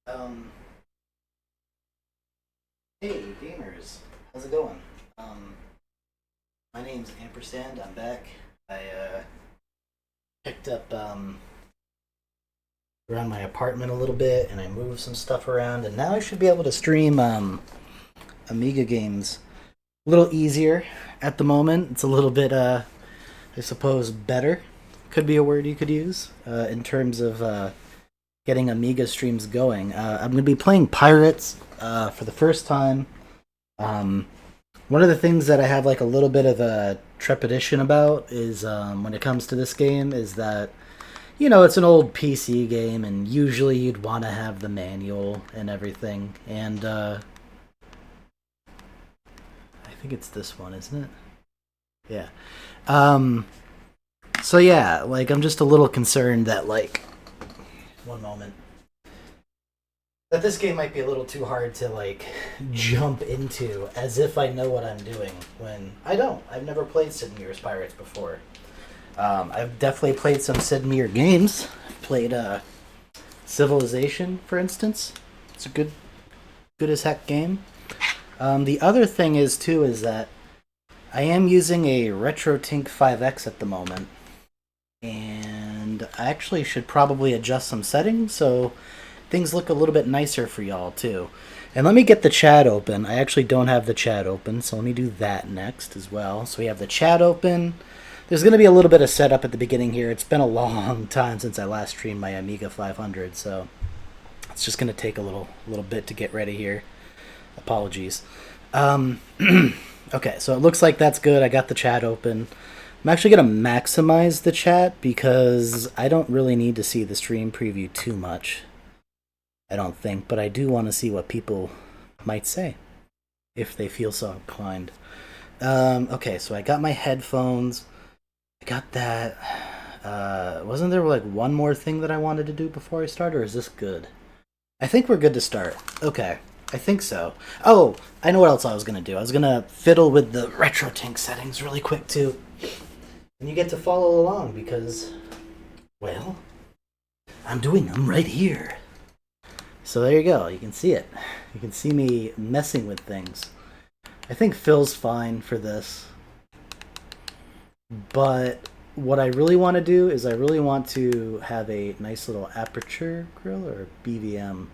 Um, hey gamers, how's it going? My name's Ampersand. I'm back. I picked up around my apartment a little bit, and I moved some stuff around, and now I should be able to stream Amiga games a little easier at the moment. It's a little bit, I suppose, better. Could be a word you could use in terms of getting Amiga streams going. I'm going to be playing Pirates for the first time. Um, One of the things that I have like a little bit of a trepidation about is when it comes to this game is that it's an old PC game and usually you'd want to have the manual and everything. And I think it's this one, isn't it? Yeah. Um, so yeah, like I'm just a little concerned that like one moment that this game might be a little too hard to like jump into as if I know what I'm doing when I don't. I've never played Sid Meier's Pirates before. I've definitely played some Sid Meier games. I've played Civilization, for instance. It's a good as heck game. The other thing is too is that I am using a RetroTink 5X at the moment, and I actually should probably adjust some settings so things look a little bit nicer for y'all too. And let me get the chat open. I actually don't have the chat open, so let me do that next as well. So we have the chat open. There's going to be a little bit of setup at the beginning here. It's been a long time since I last streamed my Amiga 500, so it's just going to take a little bit to get ready here. Apologies. Um, okay, so it looks like that's good. I got the chat open. I'm actually going to maximize the chat because I don't really need to see the stream preview too much. I don't think, but I do want to see what people might say if they feel so inclined. Okay, so I got my headphones. I got that. Wasn't there like one more thing that I wanted to do before I start, or is this good? I think we're good to start. Okay, I think so. Oh, I know what else I was gonna do. I was gonna fiddle with the RetroTink settings really quick too, and you get to follow along because, well, I'm doing them right here. So there you go. You can see it. You can see me messing with things. I think Phil's fine for this. But what I really want to do is I really want to have a nice little aperture grill or BVM.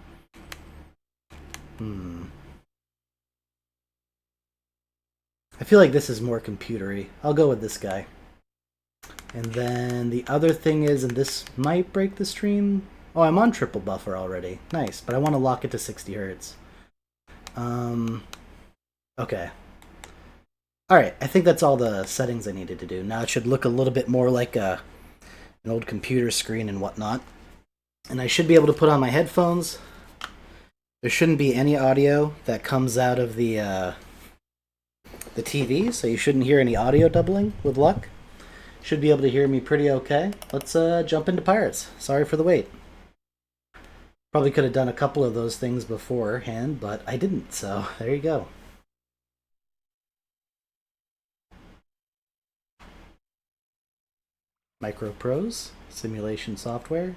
I feel like this is more computery. I'll go with this guy. And then the other thing is, and this might break the stream. Oh, I'm on triple buffer already. Nice, but I want to lock it to 60 hertz. Okay. Alright, I think that's all the settings I needed to do. Now it should look a little bit more like an old computer screen and whatnot. And I should be able to put on my headphones. There shouldn't be any audio that comes out of the TV, so you shouldn't hear any audio doubling with luck. Should be able to hear me pretty okay. Let's jump into Pirates. Sorry for the wait. Probably could have done a couple of those things beforehand, but I didn't, so there you go. MicroProse, simulation software.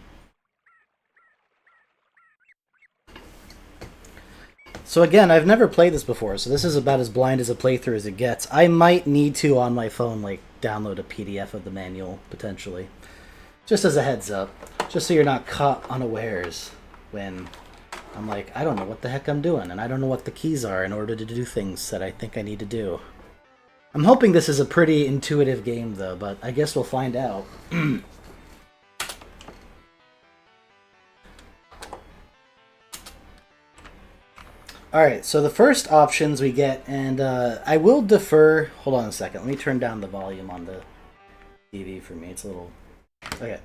So again, I've never played this before, so this is about as blind as a playthrough as it gets. I might need to, on my phone, like, download a PDF of the manual, potentially. Just as a heads up. Just so you're not caught unawares when I'm like, I don't know what the heck I'm doing, and I don't know what the keys are in order to do things that I think I need to do. I'm hoping this is a pretty intuitive game, though, but I guess we'll find out. Alright, so the first options we get, and I will defer... Hold on a second, let me turn down the volume on the TV for me. It's a little... Okay.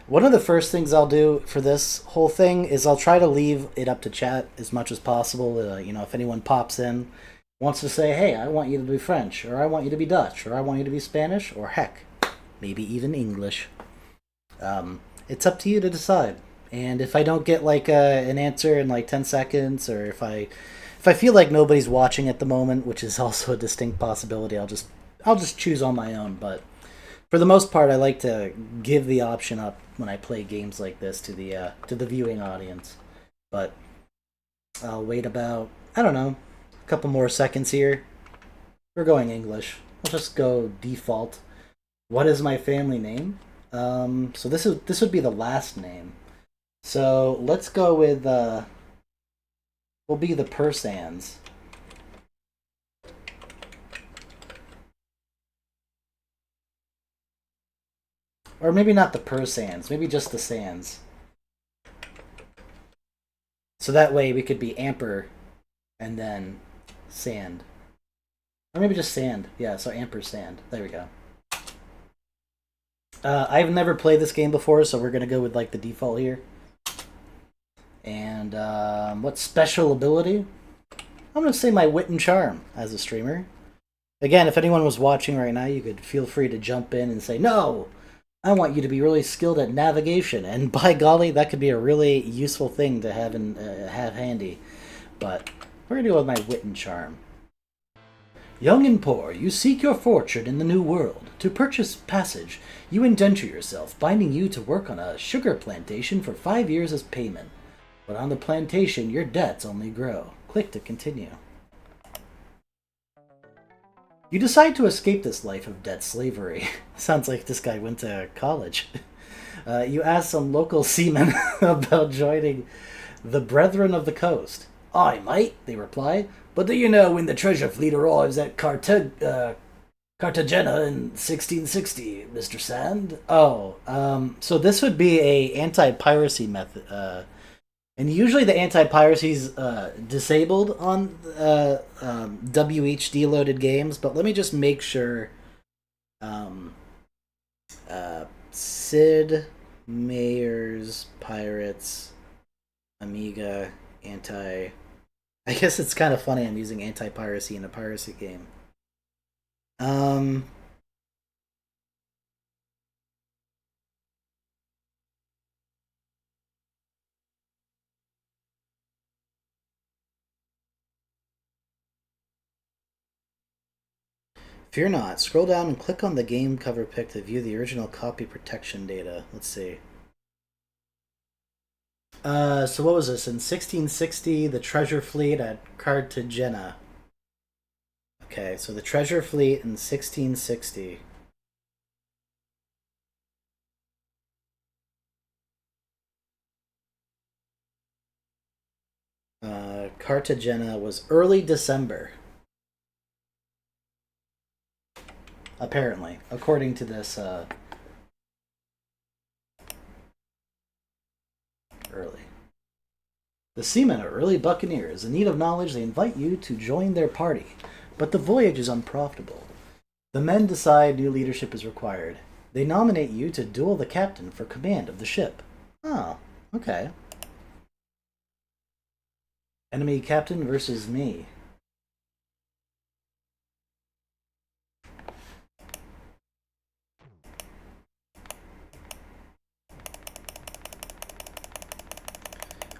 One of the first things I'll do for this whole thing is I'll try to leave it up to chat as much as possible. If anyone pops in, wants to say, hey, I want you to be French, or I want you to be Dutch, or I want you to be Spanish, or heck, maybe even English. It's up to you to decide. And if I don't get like an answer in like 10 seconds, or if I feel like nobody's watching at the moment, which is also a distinct possibility, I'll just choose on my own. But for the most part, I like to give the option up when I play games like this to the viewing audience. But I'll wait about, I don't know, a couple more seconds here. We're going English. I'll just go default. What is my family name? So this would be the last name. So let's go with will be the Persans. Or maybe not the Persans, maybe just the Sands. So that way we could be Amper and then Sand. Or maybe just Sand. Yeah, so Ampersand. There we go. I've never played this game before, so we're going to go with like the default here. And what special ability? I'm going to say my wit and charm as a streamer. Again, if anyone was watching right now, you could feel free to jump in and say, no, I want you to be really skilled at navigation. And by golly, that could be a really useful thing to have handy. But we're going to go with my wit and charm. Young and poor, you seek your fortune in the new world. To purchase passage, you indenture yourself, binding you to work on a sugar plantation for 5 years as payment. But on the plantation, your debts only grow. Click to continue. You decide to escape this life of debt slavery. Sounds like this guy went to college. You ask some local seamen about joining the Brethren of the Coast. Aye, mate, they reply. But do you know when the treasure fleet arrives at Cartagena in 1660, Mr. Sand? Oh, so this would be a anti-piracy method. And usually the anti-piracy is disabled on WHD loaded games, but let me just make sure. Sid Meier's Pirates Amiga anti. I guess it's kind of funny I'm using anti-piracy in a piracy game. Fear not. Scroll down and click on the game cover pic to view the original copy protection data. Let's see. So what was this? In 1660, the treasure fleet at Cartagena. Okay, so the treasure fleet in 1660. Cartagena was early December. Apparently, according to this, early. The seamen are early buccaneers. In need of knowledge, they invite you to join their party. But the voyage is unprofitable. The men decide new leadership is required. They nominate you to duel the captain for command of the ship. Oh, okay. Enemy captain versus me.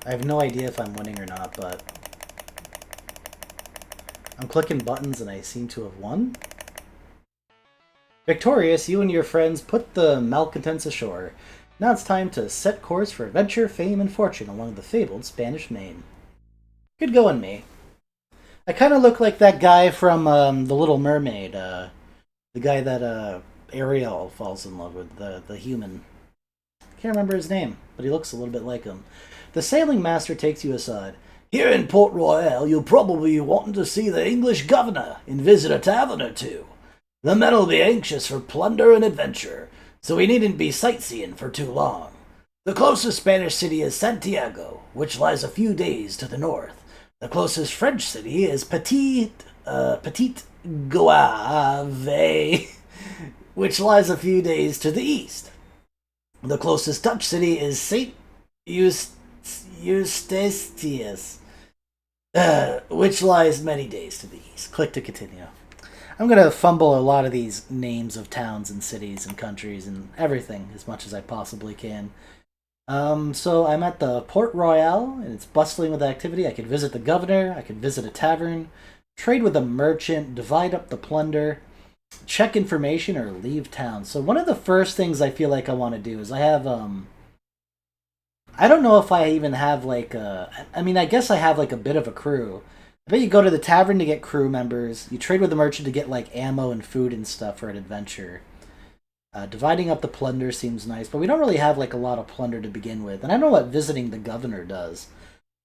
I have no idea if I'm winning or not, but I'm clicking buttons and I seem to have won. Victorious, you and your friends put the malcontents ashore. Now it's time to set course for adventure, fame, and fortune along the fabled Spanish Main. Good going, me. I kind of look like that guy from The Little Mermaid. The guy that Ariel falls in love with, the human. Can't remember his name, but he looks a little bit like him. The sailing master takes you aside. Here in Port Royal, you'll probably be wanting to see the English governor and visit a tavern or two. The men'll be anxious for plunder and adventure, so we needn't be sightseeing for too long. The closest Spanish city is Santiago, which lies a few days to the north. The closest French city is Petit Goave, which lies a few days to the east. The closest Dutch city is St. Eustatius, which lies many days to the east. Click to continue. I'm going to fumble a lot of these names of towns and cities and countries and everything as much as I possibly can. So I'm at the Port Royal, and it's bustling with activity. I could visit the governor, I could visit a tavern, trade with a merchant, divide up the plunder, check information, or leave town. So one of the first things I feel like I want to do is I have I don't know if I even have like a. I mean, I guess I have like a bit of a crew. I bet you go to the tavern to get crew members. You trade with the merchant to get like ammo and food and stuff for an adventure. Dividing up the plunder seems nice, but we don't really have like a lot of plunder to begin with. And I don't know what visiting the governor does.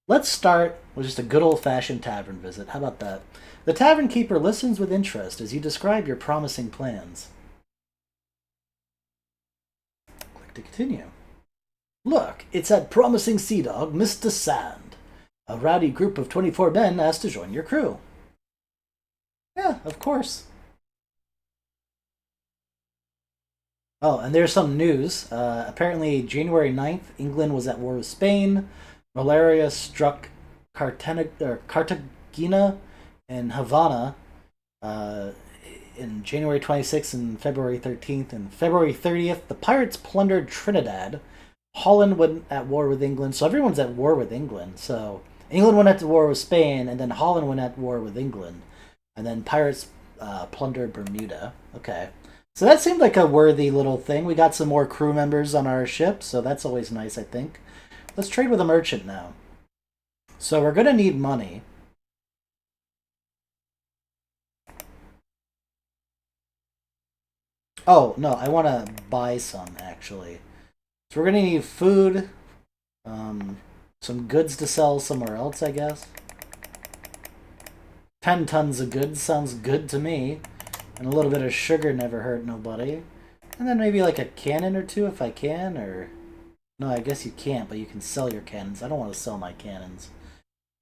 Let's start with just a good old fashioned tavern visit. How about that? The tavern keeper listens with interest as you describe your promising plans. Click to continue. Look, it's that promising sea dog, Mr. Sand. A rowdy group of 24 men asked to join your crew. Yeah, of course. Oh, and there's some news. Apparently, January 9th, England was at war with Spain. Malaria struck Cartagena and Havana uh, in January 26th and February 13th. And February 30th, the pirates plundered Trinidad. Holland went at war with England, so everyone's at war with England. So England went at war with Spain, and then Holland went at war with England. And then pirates plundered Bermuda. Okay. So that seemed like a worthy little thing. We got some more crew members on our ship, so that's always nice, I think. Let's trade with a merchant now. So we're going to need money. Oh, no, I want to buy some, actually. So we're going to need food, some goods to sell somewhere else, I guess. 10 tons of goods sounds good to me. And a little bit of sugar never hurt nobody. And then maybe like a cannon or two if I can, or... No, I guess you can't, but you can sell your cannons. I don't want to sell my cannons.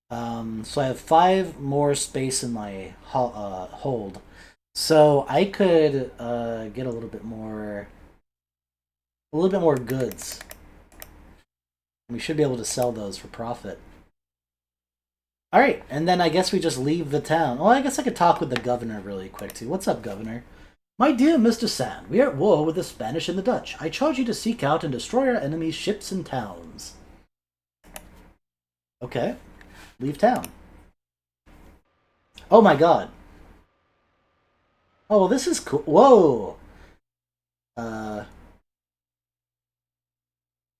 So I have 5 more space in my hold. So I could get a little bit more... A little bit more goods. We should be able to sell those for profit. Alright, and then I guess we just leave the town. Well, I guess I could talk with the governor really quick, too. What's up, governor? My dear Mr. Sand, we are at war with the Spanish and the Dutch. I charge you to seek out and destroy our enemies' ships and towns. Okay. Leave town. Oh my god. Oh, well, this is cool. Whoa! Uh...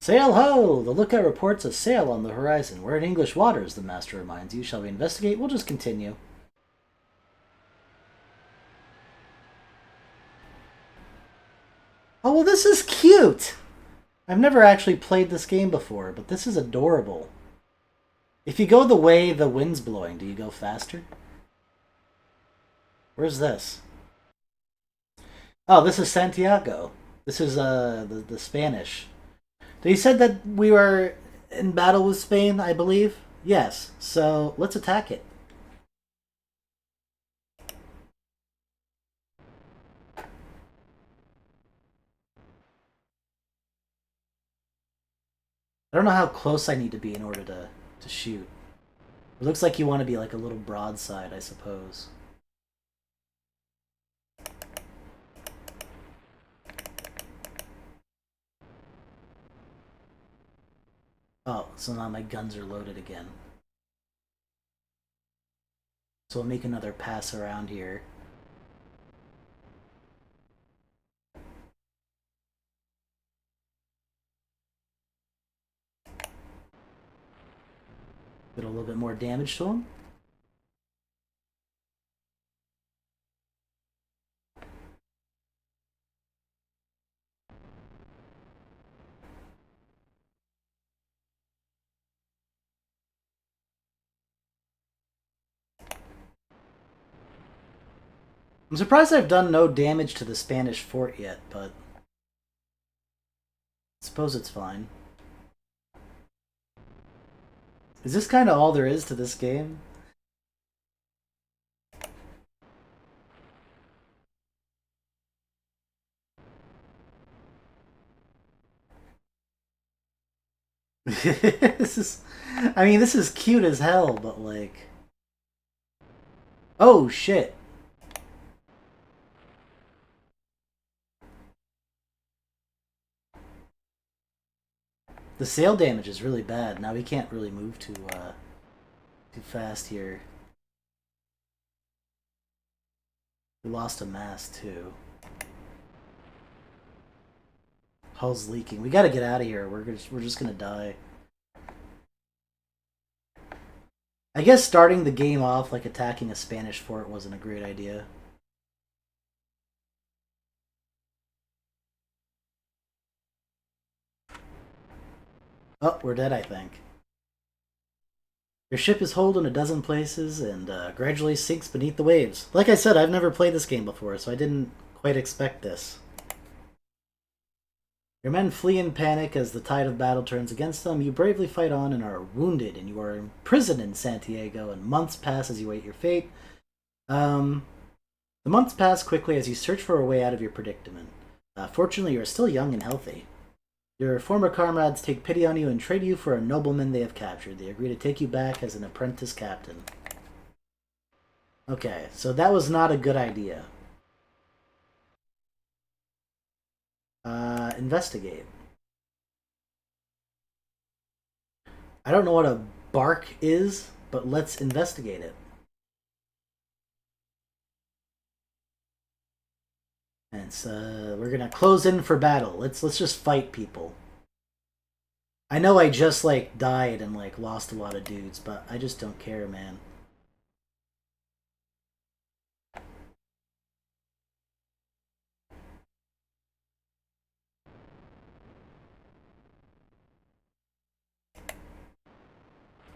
Sail ho! The lookout reports a sail on the horizon. We're in English waters, the master reminds you. Shall we investigate? We'll just continue. Oh, well, this is cute! I've never actually played this game before, but this is adorable. If you go the way the wind's blowing, do you go faster? Where's this? Oh, this is Santiago. This is the Spanish. They said that we were in battle with Spain, I believe. Yes, so let's attack it. I don't know how close I need to be in order to shoot. It looks like you want to be like a little broadside, I suppose. Oh, so now my guns are loaded again. So we'll make another pass around here. Get a little bit more damage to him. I'm surprised I've done no damage to the Spanish fort yet, but I suppose it's fine. Is this kind of all there is to this game? This is... I mean, this is cute as hell, but like... Oh, shit. The sail damage is really bad. Now we can't really move too fast here. We lost a mast, too. Hull's leaking. We gotta get out of here. We're just gonna die. I guess starting the game off like attacking a Spanish fort wasn't a great idea. Oh, we're dead, I think. Your ship is holed in a dozen places and gradually sinks beneath the waves. Like I said, I've never played this game before, so I didn't quite expect this. Your men flee in panic as the tide of battle turns against them. You bravely fight on and are wounded, and you are imprisoned in Santiago, and months pass as you wait your fate. Um, the months pass quickly as you search for a way out of your predicament. Fortunately, you are still young and healthy. Your former comrades take pity on you and trade you for a nobleman they have captured. They agree to take you back as an apprentice captain. Okay, so that was not a good idea. Investigate. I don't know what a bark is, but let's investigate it. And we're gonna close in for battle. Let's just fight people. I know I just like died and like lost a lot of dudes, but I just don't care, man.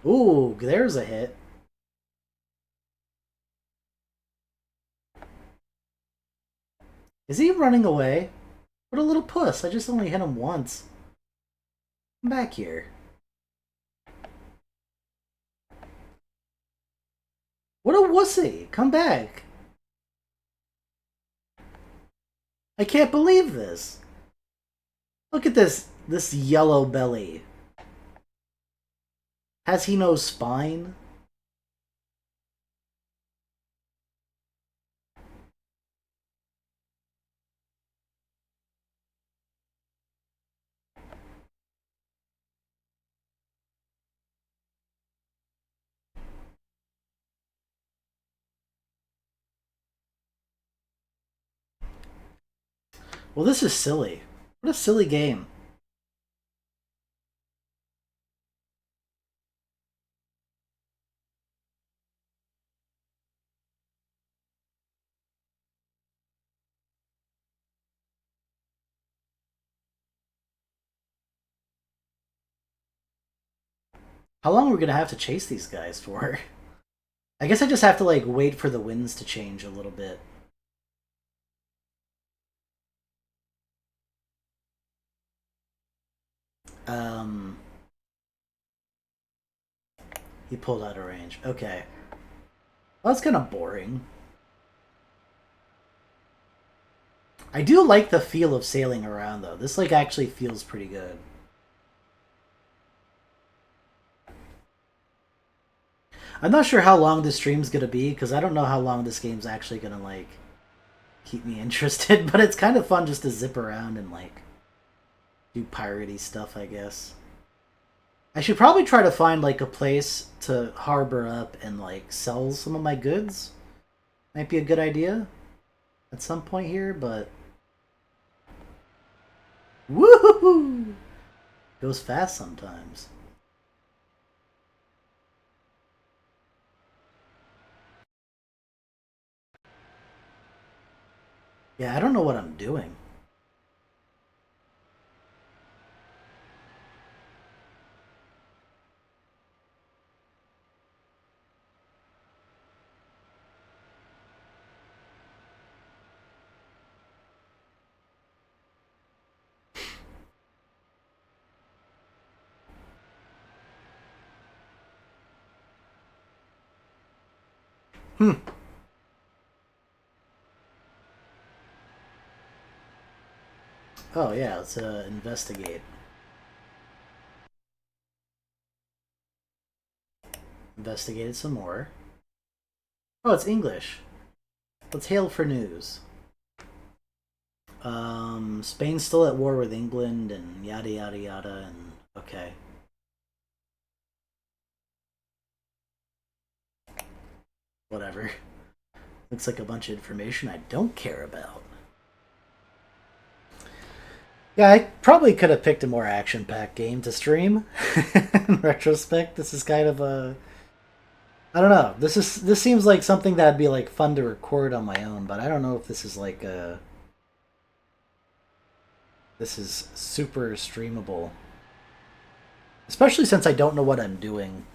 Ooh, there's a hit. Is he running away? What a little puss. I just only hit him once. Come back here. What a wussy. Come back. I can't believe this. Look at this yellow belly. Has he no spine? Well, this is silly. What a silly game. How long are we gonna have to chase these guys for? I guess I just have to like wait for the winds to change a little bit. Um, he pulled out of range. Okay. Well, that's kind of boring. I do like the feel of sailing around though. This like actually feels pretty good. I'm not sure how long this stream's gonna be because I don't know how long this game's actually gonna like keep me interested. But it's kind of fun just to zip around and like do piratey stuff, I guess. I should probably try to find like a place to harbor up and like sell some of my goods. Might be a good idea at some point here, but woohoo! Goes fast sometimes. Yeah, I don't know what I'm doing. Hmm. Oh yeah, let's investigate. Investigate it some more. Oh, it's English. Let's hail for news. Spain's still at war with England and yada yada yada and okay. Whatever. Looks like a bunch of information I don't care about. Yeah, I probably could have picked a more action-packed game to stream. In retrospect, this is kind of a I don't know. This seems like something that'd be like fun to record on my own, but I don't know if this is like a this is super streamable. Especially since I don't know what I'm doing.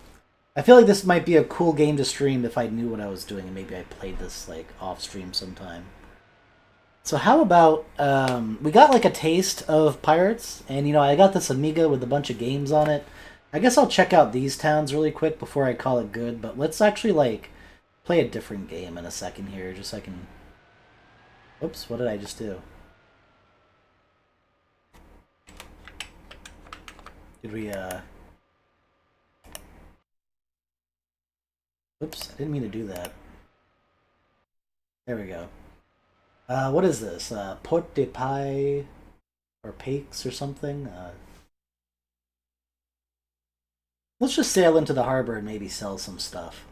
I feel like this might be a cool game to stream if I knew what I was doing and maybe I played this like off stream sometime. So how about we got like a taste of Pirates, and I got this Amiga with a bunch of games on it. I guess I'll check out these towns really quick before I call it good. But let's actually like play a different game in a second here, just so I can. Oops, what did I just do? Did we? Oops, I didn't mean to do that. There we go. What is this? Port de Paix or Paix or something? Let's just sail into the harbor and maybe sell some stuff.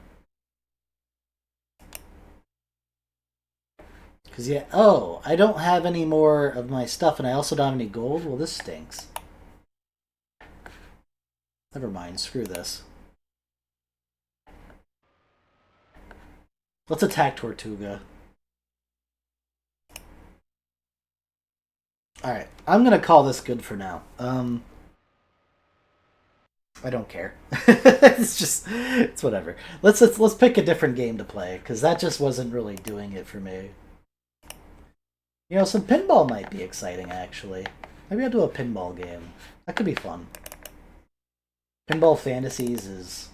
Because, yeah, oh, I don't have any more of my stuff, and I also don't have any gold? Well, this stinks. Never mind, screw this. Let's attack Tortuga. Alright, I'm gonna call this good for now. I don't care. It's whatever. Let's pick a different game to play, because that just wasn't really doing it for me. Some pinball might be exciting, actually. Maybe I'll do a pinball game. That could be fun. Pinball Fantasies is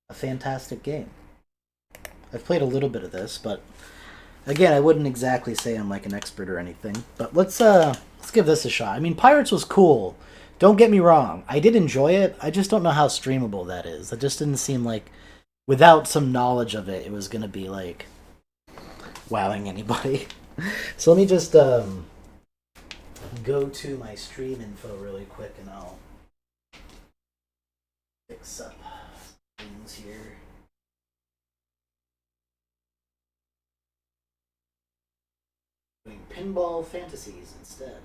a fantastic game. I've played a little bit of this, but again, I wouldn't exactly say I'm like an expert or anything. But let's give this a shot. I mean, Pirates was cool. Don't get me wrong. I did enjoy it. I just don't know how streamable that is. That just didn't seem like without some knowledge of it, it was gonna be like wowing anybody. So let me just go to my stream info really quick, and I'll fix up things here. Doing pinball fantasies instead.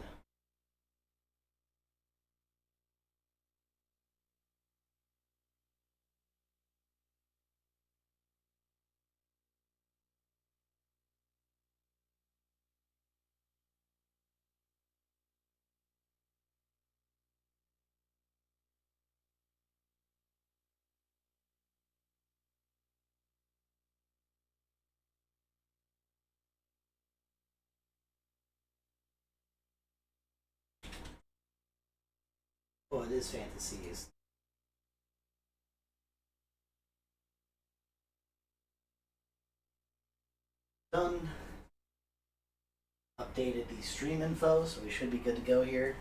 Oh, it is fantasies. Done. Updated the stream info, so we should be good to go here.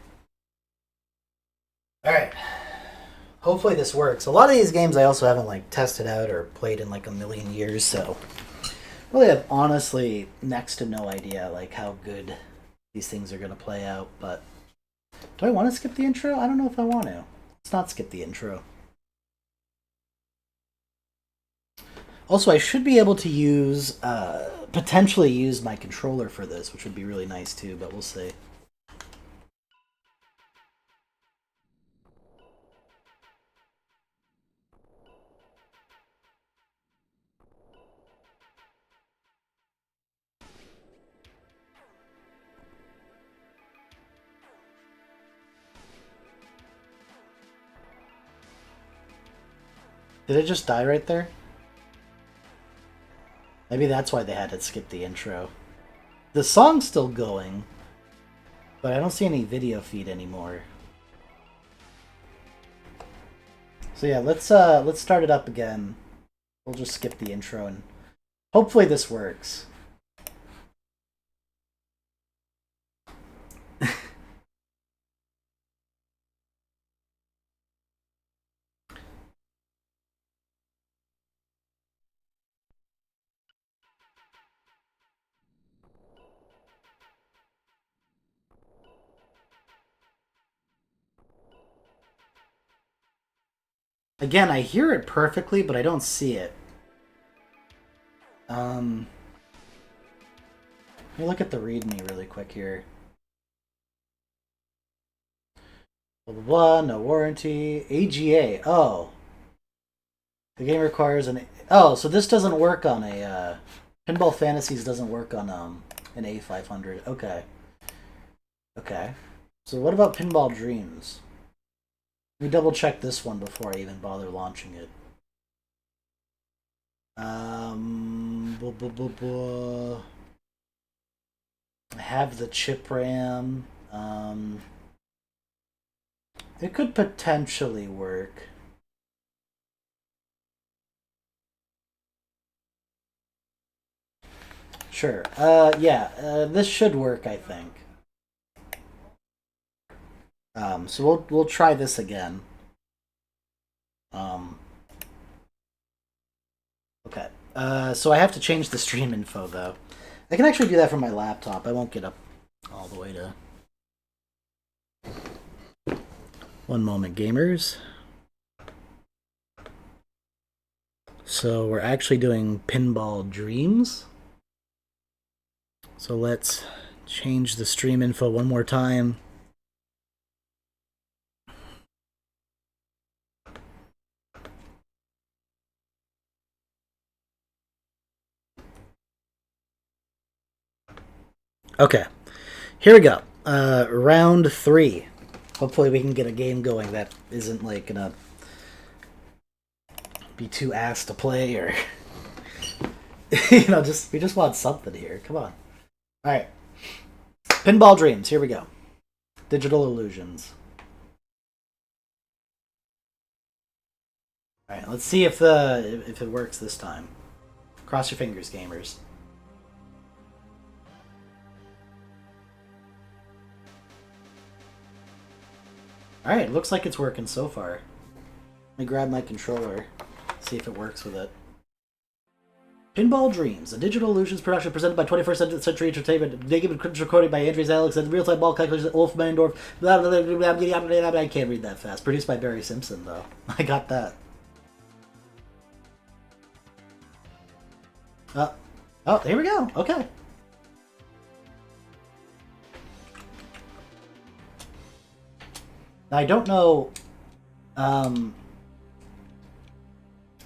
Alright. Hopefully this works. A lot of these games I also haven't like tested out or played in like a million years, so really have honestly next to no idea like how good these things are gonna play out, but do I want to skip the intro? I don't know if I want to. Let's not skip the intro. Also, I should be able to use, potentially use my controller for this, which would be really nice too, but we'll see. Did it just die right there? Maybe that's why they had to skip the intro. The song's still going, but I don't see any video feed anymore. So yeah, let's start it up again. We'll just skip the intro and hopefully this works. Again, I hear it perfectly, but I don't see it. Um, Let me look at the README really quick here. Blah, blah, blah, no warranty. AGA. Oh. The game requires an... Oh, so this doesn't work on a... Pinball Fantasies doesn't work on an A500. Okay. Okay. So what about Pinball Dreams? Let me double check this one before I even bother launching it. Blah, blah, blah, blah. I have the chip RAM. It could potentially work. Sure. Yeah. This should work, I think. So we'll try this again. Okay. So I have to change the stream info though. I can actually do that from my laptop. I won't get up all the way to. One moment, gamers. So we're actually doing Pinball Dreams. So let's change the stream info one more time. Okay, here we go. Round 3. Hopefully we can get a game going that isn't like gonna be too ass to play or you know, we just want something here. Come on. All right. Pinball Dreams. Here we go. Digital Illusions. All right. Let's see if it works this time. Cross your fingers, gamers. All right. Looks like it's working so far. Let me grab my controller. See if it works with it. Pinball Dreams, a digital illusions production presented by 21st Century Entertainment, negative recording by Andres Alex, and real-time ball calculations Ulf Mendorf. Blah, blah, blah, blah, blah, blah, blah. I can't read that fast. Produced by Barry Simpson, though. I got that. Oh, here we go. Okay. Now, I don't know...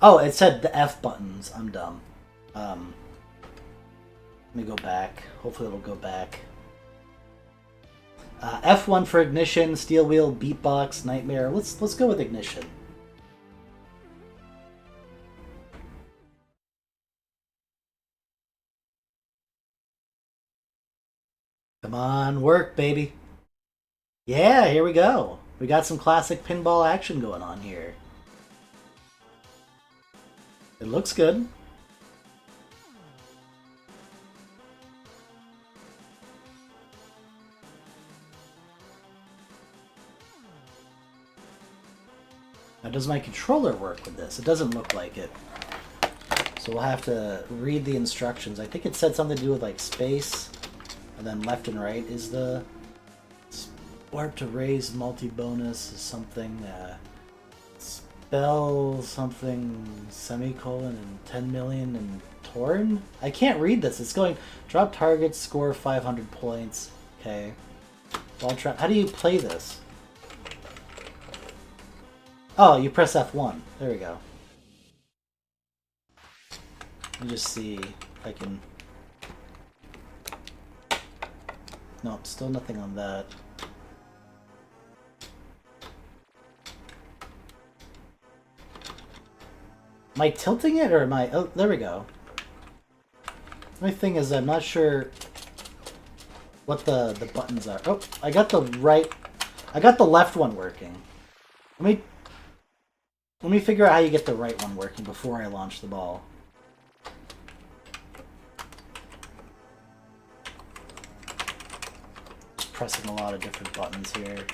Oh, it said the F buttons. I'm dumb. Let me go back. Hopefully it'll go back. F1 for ignition, steel wheel, beatbox, nightmare. Let's go with ignition. Come on, work, baby. Yeah, here we go. We got some classic pinball action going on here. It looks good. Now, does my controller work with this? It doesn't look like it. So we'll have to read the instructions. I think it said something to do with like space, and then left and right is the warp to raise multi-bonus is something. Spell something semicolon and 10 million and torn? I can't read this. It's going drop target, score 500 points. Okay. Ball trap. How do you play this? Oh, you press F1. There we go. Let me just see if I can... No, still nothing on that. Am I tilting it or am I... Oh, there we go. My thing is I'm not sure what the buttons are. Oh, I got the right... I got the left one working. Let me figure out how you get the right one working before I launch the ball. Just pressing a lot of different buttons here.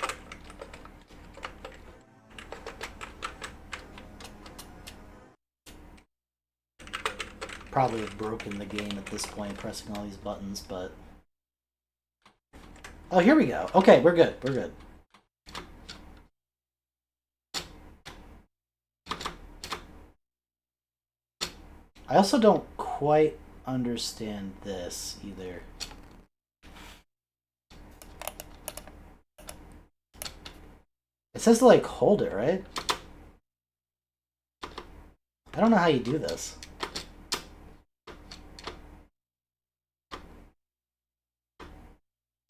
Probably have broken the game at this point, pressing all these buttons, but... Oh, here we go. Okay, we're good. We're good. I also don't quite understand this either. It says to, like, hold it, right? I don't know how you do this.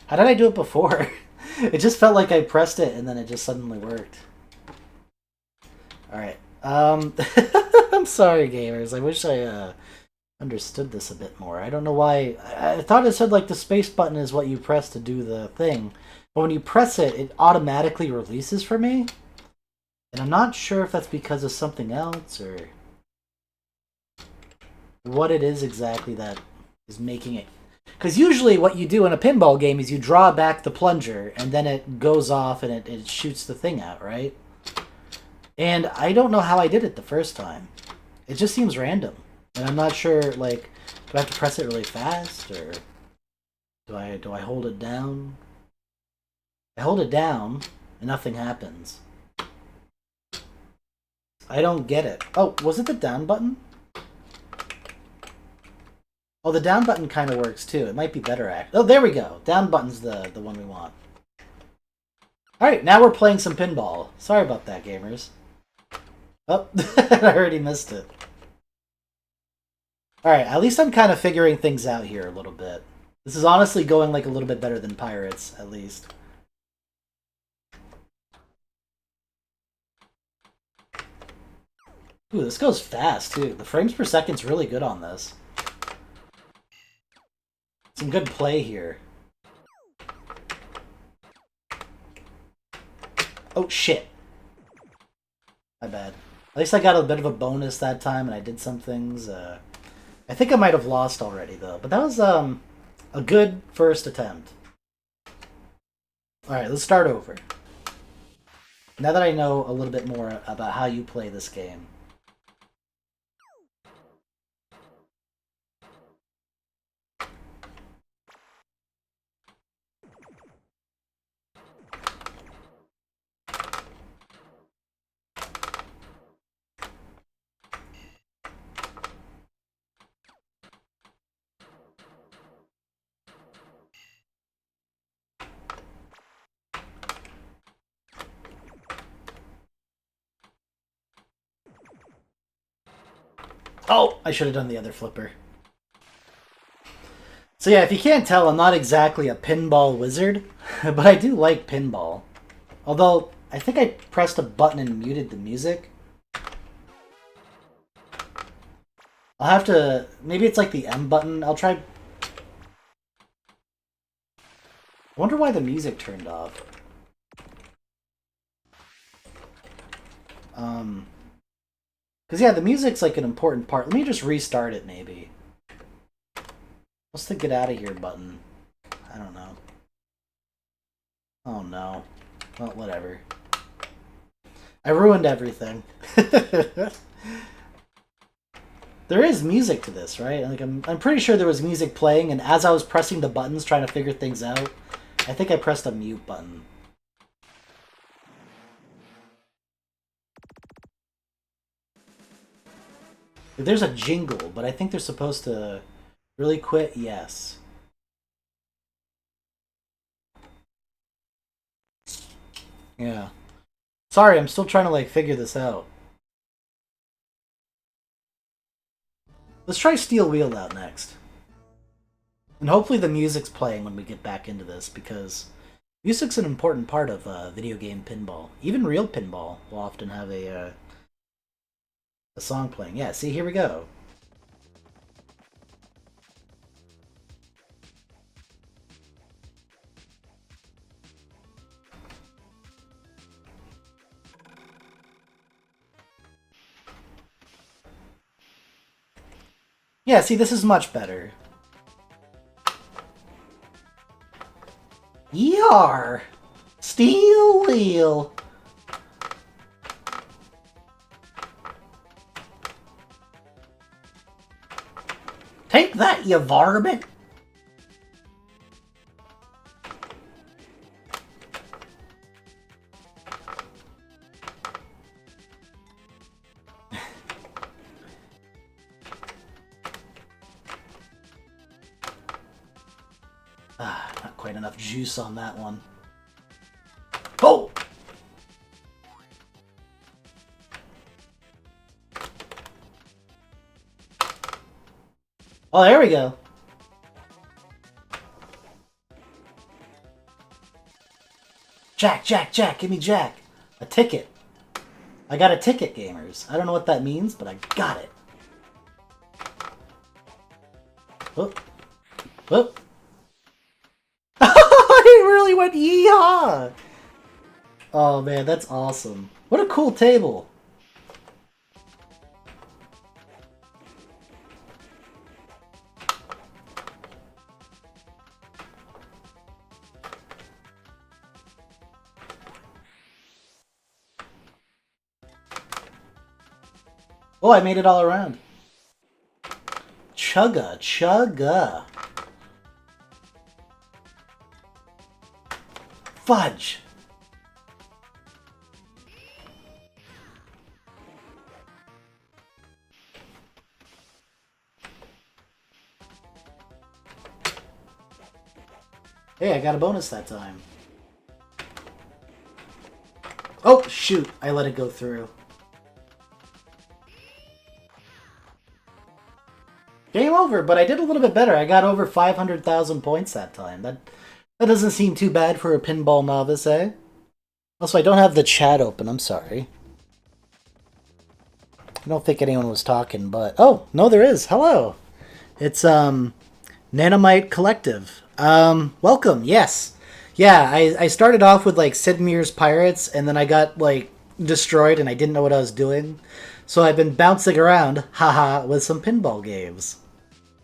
How did I do it before? It just felt like I pressed it and then it just suddenly worked. Alright. I'm sorry, gamers. I wish I understood this a bit more. I don't know why. I thought it said like the space button is what you press to do the thing. But when you press it, it automatically releases for me. And I'm not sure if that's because of something else or what it is exactly that is making it. Because usually what you do in a pinball game is you draw back the plunger and then it goes off and it shoots the thing out, right? And I don't know how I did it the first time. It just seems random. And I'm not sure, like, do I have to press it really fast or do I hold it down? I hold it down and nothing happens. I don't get it. Oh, was it the down button? Oh, the down button kind of works too. It might be better at. Oh, there we go. Down button's the one we want. Alright, now we're playing some pinball. Sorry about that, gamers. Oh, I already missed it. Alright, at least I'm kind of figuring things out here a little bit. This is honestly going like a little bit better than Pirates, at least. Ooh, this goes fast, too. The frames per second's really good on this. Some good play here. Oh, shit. My bad. At least I got a bit of a bonus that time, and I did some things. I think I might have lost already, though. But that was a good first attempt. Alright, let's start over. Now that I know a little bit more about how you play this game. Oh, I should have done the other flipper. So yeah, if you can't tell, I'm not exactly a pinball wizard, but I do like pinball. Although, I think I pressed a button and muted the music. I'll have to... Maybe it's like the M button. I'll try... I wonder why the music turned off. Because yeah, the music's like an important part. Let me just restart it, maybe. What's the get out of here button? I don't know. Oh no. Well, whatever. I ruined everything. There is music to this, right? Like I'm pretty sure there was music playing, and as I was pressing the buttons trying to figure things out, I think I pressed a mute button. There's a jingle, but I think they're supposed to really quit. Yes. Yeah. Sorry, I'm still trying to like figure this out. Let's try Steel Wheel out next. And hopefully the music's playing when we get back into this, because music's an important part of video game pinball. Even real pinball will often have a song playing. Yeah, see, here we go. Yeah, see, this is much better. Yar! Steel Wheel! Take that, you varmint! Not quite enough juice on that one. Oh! Oh, there we go. Jack, Jack, Jack, give me Jack. A ticket. I got a ticket, gamers. I don't know what that means, but I got it. Oh. Oh. He really went yeehaw! Oh man, that's awesome. What a cool table. Oh, I made it all around. Chugga, chugga. Fudge. Hey, I got a bonus that time. Oh, shoot. I let it go through. Game over, but I did a little bit better. I got over 500,000 points that time. That doesn't seem too bad for a pinball novice, eh? Also, I don't have the chat open. I'm sorry. I don't think anyone was talking, but... Oh, no, there is. Hello. It's, Nanomite Collective. Welcome. Yes. Yeah, I started off with, like, Sid Meier's Pirates, and then I got, like, destroyed, and I didn't know what I was doing. So I've been bouncing around, haha, with some pinball games.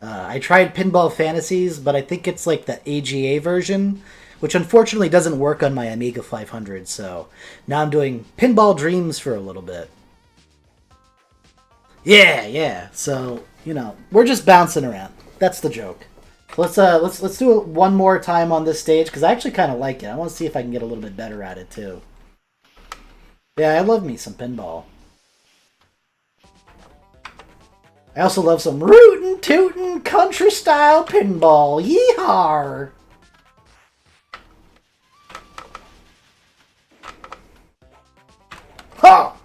I tried Pinball Fantasies, but I think it's like the AGA version, which unfortunately doesn't work on my Amiga 500, so now I'm doing Pinball Dreams for a little bit. Yeah, so, you know, we're just bouncing around. That's the joke. Let's do it one more time on this stage, because I actually kind of like it. I want to see if I can get a little bit better at it, too. Yeah, I love me some pinball. I also love some rootin' tootin' country style pinball. Yeehaw! Ha!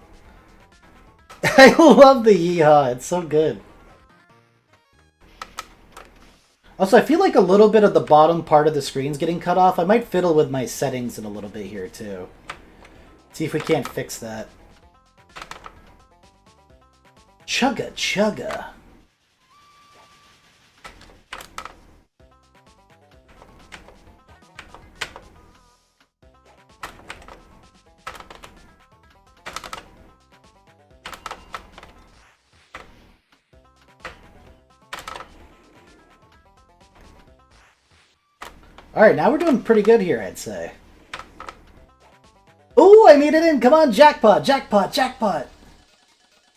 I love the yeehaw. It's so good. Also, I feel like a little bit of the bottom part of the screen's getting cut off. I might fiddle with my settings in a little bit here, too. See if we can't fix that. Chugga chugga. Alright, now we're doing pretty good here, I'd say. Ooh, I made it in! Come on, jackpot, jackpot, jackpot!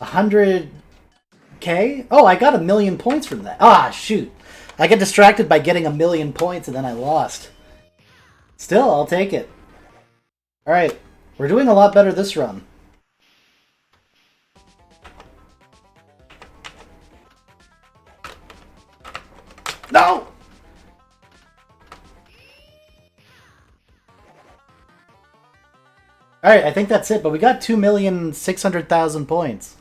100K? Oh, I got 1,000,000 points from that. Ah, shoot. I get distracted by getting 1,000,000 points and then I lost. Still, I'll take it. Alright, we're doing a lot better this run. No! Alright, I think that's it, but we got 2,600,000 points.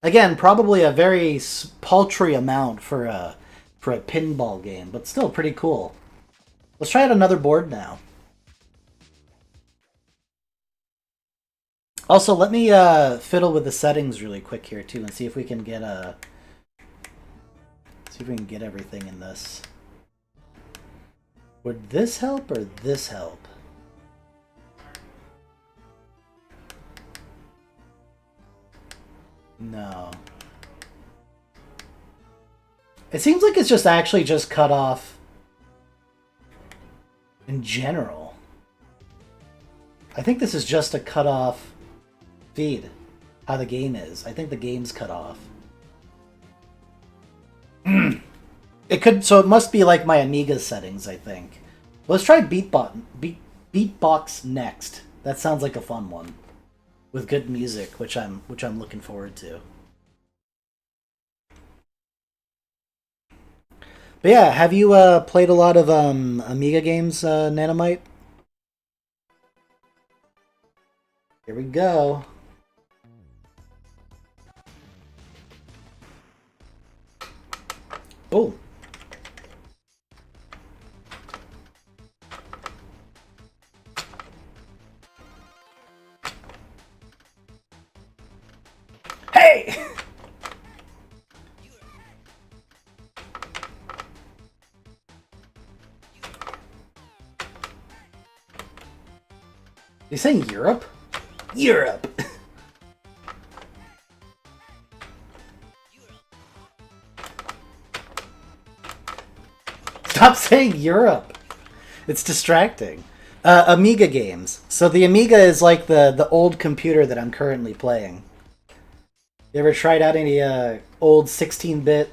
Again, probably a very paltry amount for a pinball game, but still pretty cool. Let's try out another board now. Also, let me fiddle with the settings really quick here too, and see if we can get everything in this. Would this help or this help? No. It seems like it's just actually just cut off in general. I think this is just a cut off feed, how the game is. I think the game's cut off. It could, so it must be like my Amiga settings, I think. Let's try Beatbox next. That sounds like a fun one. With good music, which I'm looking forward to. But yeah, have you played a lot of Amiga games, Nanomite? Here we go. Oh, away! You saying Europe? Europe! Stop saying Europe! It's distracting. Amiga games. So the Amiga is like the old computer that I'm currently playing. You ever tried out any old 16-bit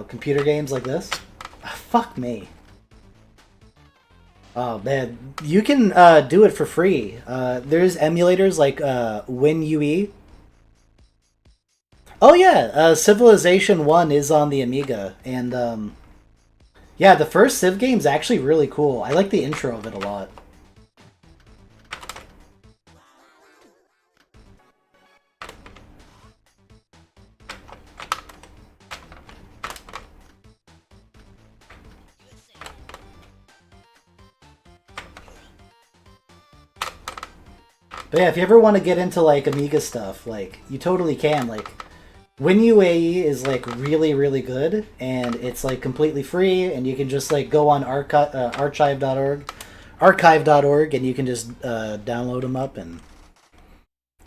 computer games like this? Fuck me. Oh man, you can do it for free. There's emulators like WinUE. Oh yeah, Civilization 1 is on the Amiga, and yeah, the first Civ game's actually really cool. I like the intro of it a lot. But yeah, if you ever want to get into like Amiga stuff, like you totally can. Like WinUAE is like really really good, and it's like completely free, and you can just like go on archive.org, and you can just download them up. And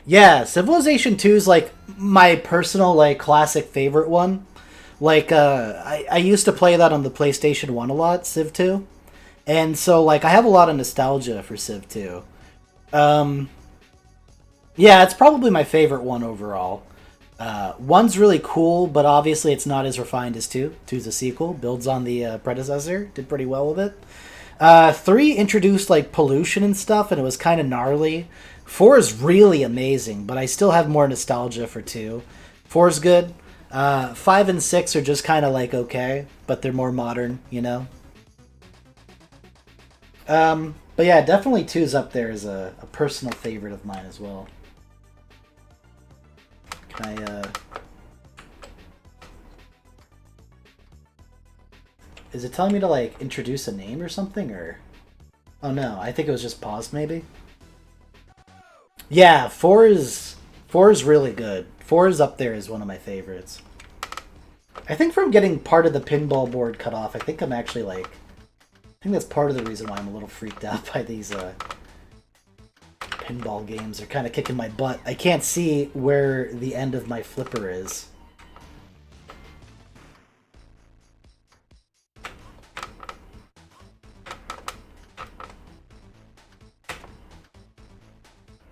yeah, Civilization 2 is like my personal like classic favorite one. Like I used to play that on the PlayStation 1 a lot, Civ 2, and so like I have a lot of nostalgia for Civ 2. Um, Yeah, it's probably my favorite one overall. One's really cool, but obviously it's not as refined as two. Two's a sequel, builds on the predecessor, did pretty well with it. Three introduced like pollution and stuff, and it was kind of gnarly. Four is really amazing, but I still have more nostalgia for two. Four's good. Five and six are just kind of like okay, but they're more modern, you know. But yeah, definitely two's up there as a personal favorite of mine as well. Can I, is it telling me to, like, introduce a name or something, or... Oh no, I think it was just paused, maybe? Yeah, four is really good. Four is up there as one of my favorites. I think from getting part of the pinball board cut off, I think I'm actually, like... I think that's part of the reason why I'm a little freaked out by these, pinball games. They're kind of kicking my butt. I can't see where the end of my flipper is.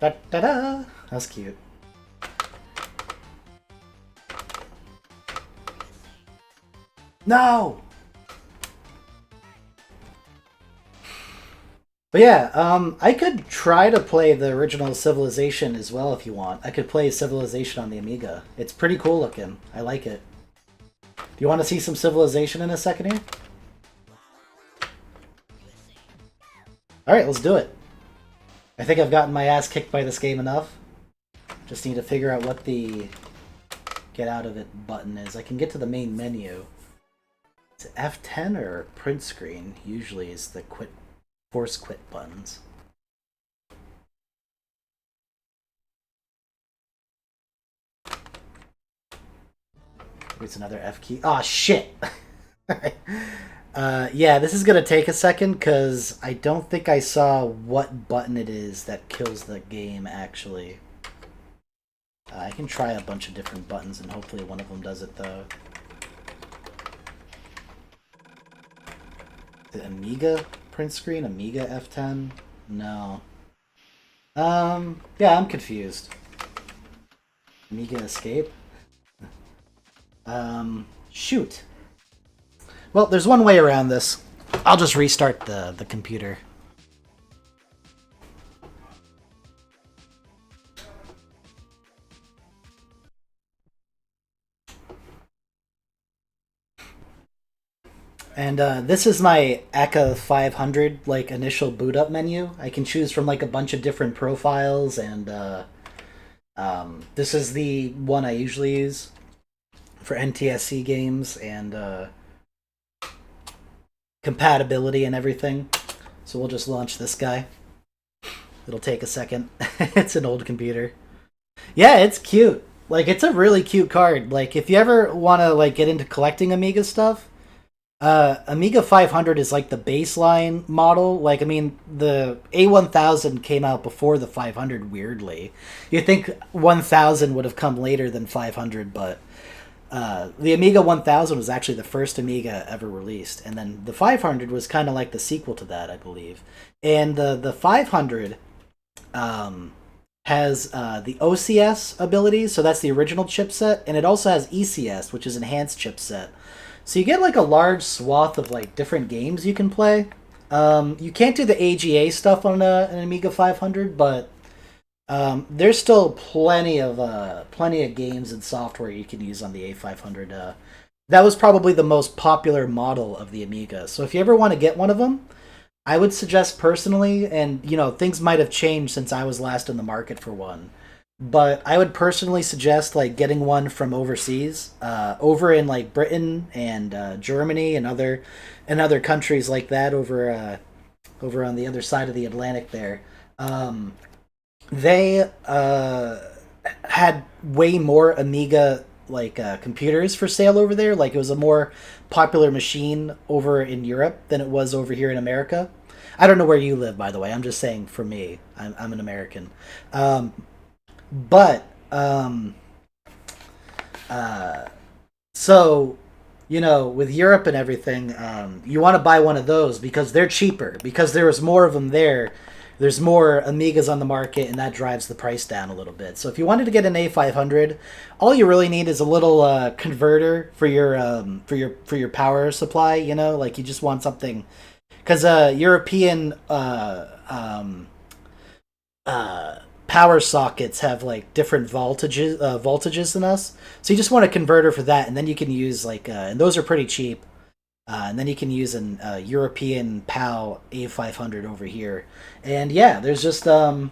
Da-da-da! That's cute. No! But yeah, I could try to play the original Civilization as well if you want. I could play Civilization on the Amiga. It's pretty cool looking. I like it. Do you want to see some Civilization in a second here? Alright, let's do it. I think I've gotten my ass kicked by this game enough. Just need to figure out what the get out of it button is. I can get to the main menu. Is it F10 or print screen? Usually is the force quit buttons. It's another F key. Oh shit! Yeah, this is gonna take a second because I don't think I saw what button it is that kills the game actually. I can try a bunch of different buttons and hopefully one of them does it though. The Amiga print screen? Amiga F10? No. Yeah, I'm confused. Amiga escape? Shoot. Well, there's one way around this. I'll just restart the computer. And this is my ECA 500 like initial boot up menu. I can choose from like a bunch of different profiles, and this is the one I usually use for NTSC games and compatibility and everything. So we'll just launch this guy. It'll take a second. It's an old computer. Yeah, it's cute. Like it's a really cute card. Like if you ever want to like get into collecting Amiga stuff, Amiga 500 is like the baseline model. Like I mean, the A1000 came out before the 500. Weirdly, you think 1000 would have come later than 500, but the Amiga 1000 was actually the first Amiga ever released, and then the 500 was kind of like the sequel to that, I believe. And the 500 um, has the OCS abilities, so that's the original chipset, and it also has ECS, which is enhanced chipset. So you get like a large swath of like different games you can play. You can't do the AGA stuff on an Amiga 500, but there's still plenty of games and software you can use on the A500. That was probably the most popular model of the Amiga. So if you ever want to get one of them, I would suggest personally, and you know things might have changed since I was last in the market for one, but I would personally suggest like getting one from overseas, over in like Britain and Germany and other countries like that over on the other side of the Atlantic there. Um, they had way more Amiga computers for sale over there. Like it was a more popular machine over in Europe than it was over here in America. I don't know where you live, by the way. I'm just saying for me, I'm an American. Um, but uh, so you know, with Europe and everything, you want to buy one of those because they're cheaper. Because there was more of them there. There's more Amigas on the market, and that drives the price down a little bit. So if you wanted to get an A500, all you really need is a little converter for your power supply. You know, like you just want something because European uh, power sockets have like different voltages than us. So you just want a converter for that, and then you can use and those are pretty cheap. And then you can use an European PAL A500 over here. And yeah, there's just yeah,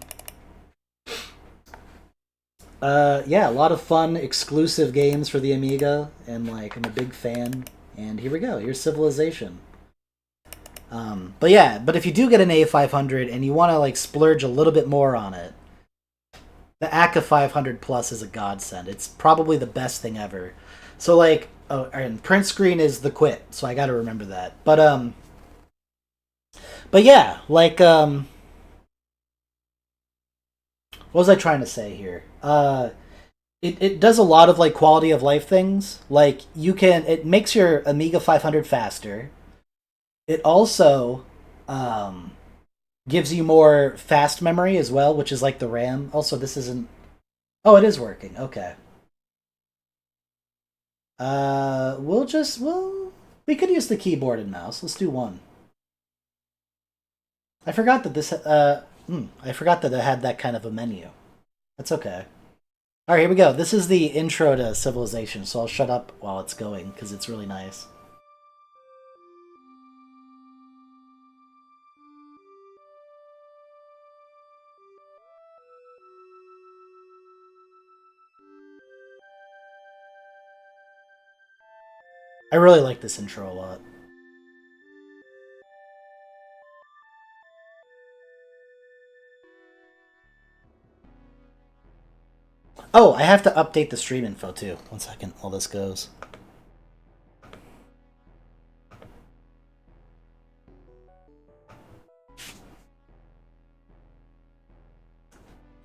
a lot of fun exclusive games for the Amiga, and like I'm a big fan. And here we go. Here's Civilization. But yeah, but if you do get an A500 and you want to like splurge a little bit more on it, the ACA 500 Plus is a godsend. It's probably the best thing ever. So like, oh, and print screen is the quit, so I got to remember that. But yeah, what was I trying to say here? It does a lot of like quality of life things. Like it makes your Amiga 500 faster. It also um, gives you more fast memory as well, which is like the RAM. Also, this isn't. Oh, it is working. Okay. We could use the keyboard and mouse. Let's do one. I forgot that I forgot that it had that kind of a menu. That's okay. All right, here we go. This is the intro to Civilization, so I'll shut up while it's going because it's really nice. I really like this intro a lot. Oh, I have to update the stream info too. One second while this goes.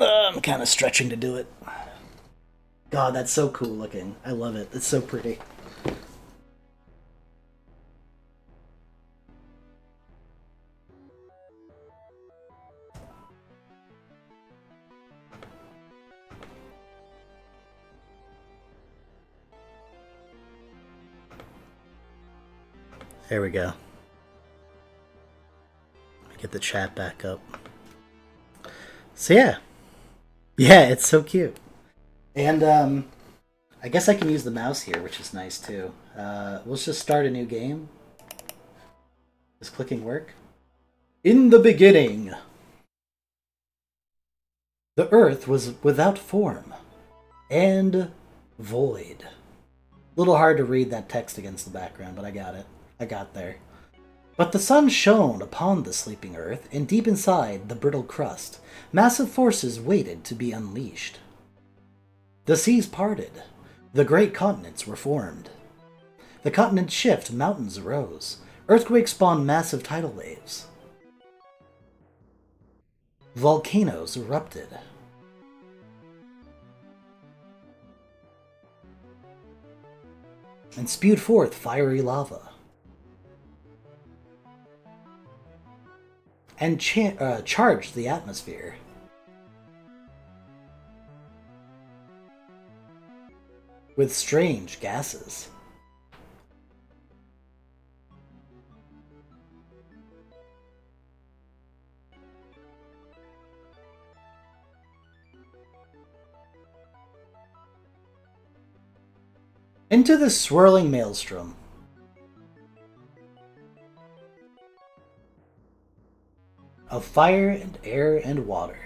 I'm kind of stretching to do it. God, that's so cool looking. I love it. It's so pretty. There we go. Get the chat back up. So yeah. Yeah, it's so cute. And I guess I can use the mouse here, which is nice too. Let's just start a new game. Does clicking work? In the beginning, the earth was without form and void. A little hard to read that text against the background, but I got it. I got there. But the sun shone upon the sleeping earth, and deep inside the brittle crust, massive forces waited to be unleashed. The seas parted. The great continents were formed. The continents shift, mountains arose. Earthquakes spawned massive tidal waves. Volcanoes erupted. And spewed forth fiery lava. And charged the atmosphere. With strange gases. Into the swirling maelstrom. Of fire and air and water.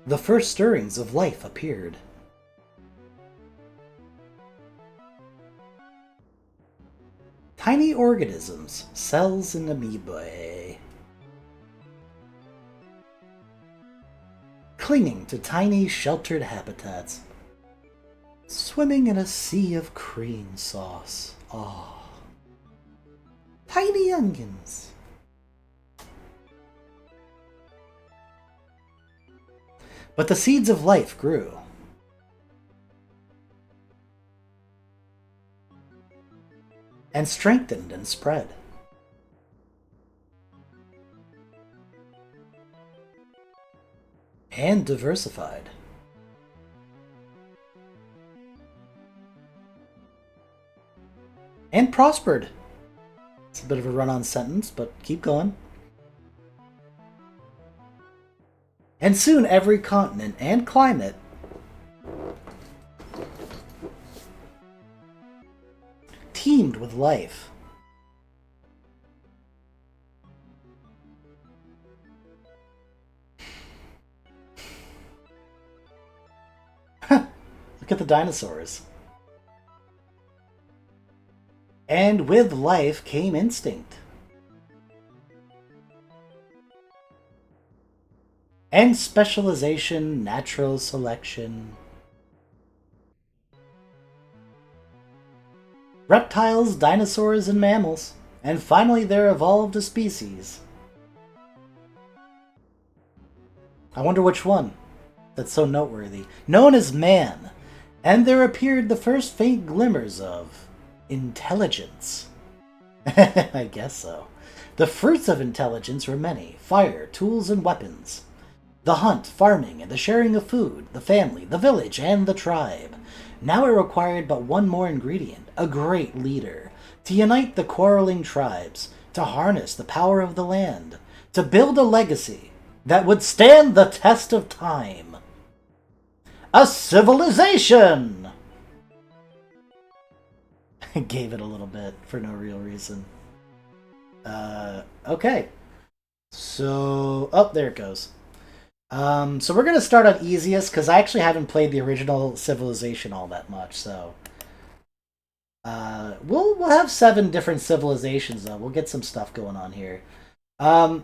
The first stirrings of life appeared. Tiny organisms, cells and amoebae. Clinging to tiny sheltered habitats. Swimming in a sea of cream sauce. Ah. Tiny onions. But the seeds of life grew. And strengthened and spread. And diversified. And prospered. It's a bit of a run-on sentence, but keep going. And soon every continent and climate teemed with life. Look at the dinosaurs. And with life came instinct. And specialization, natural selection. Reptiles, dinosaurs, and mammals. And finally there evolved a species. I wonder which one that's so noteworthy. Known as man. And there appeared the first faint glimmers of intelligence. I guess so. The fruits of intelligence were many. Fire, tools, and weapons. The hunt, farming, and the sharing of food, the family, the village, and the tribe. Now it required but one more ingredient, a great leader, to unite the quarreling tribes, to harness the power of the land, to build a legacy that would stand the test of time. A civilization! I gave it a little bit for no real reason. Okay. So, oh, there it goes. So we're gonna start on easiest because I actually haven't played the original Civilization all that much. So, we'll have 7 different civilizations though. We'll get some stuff going on here. I'll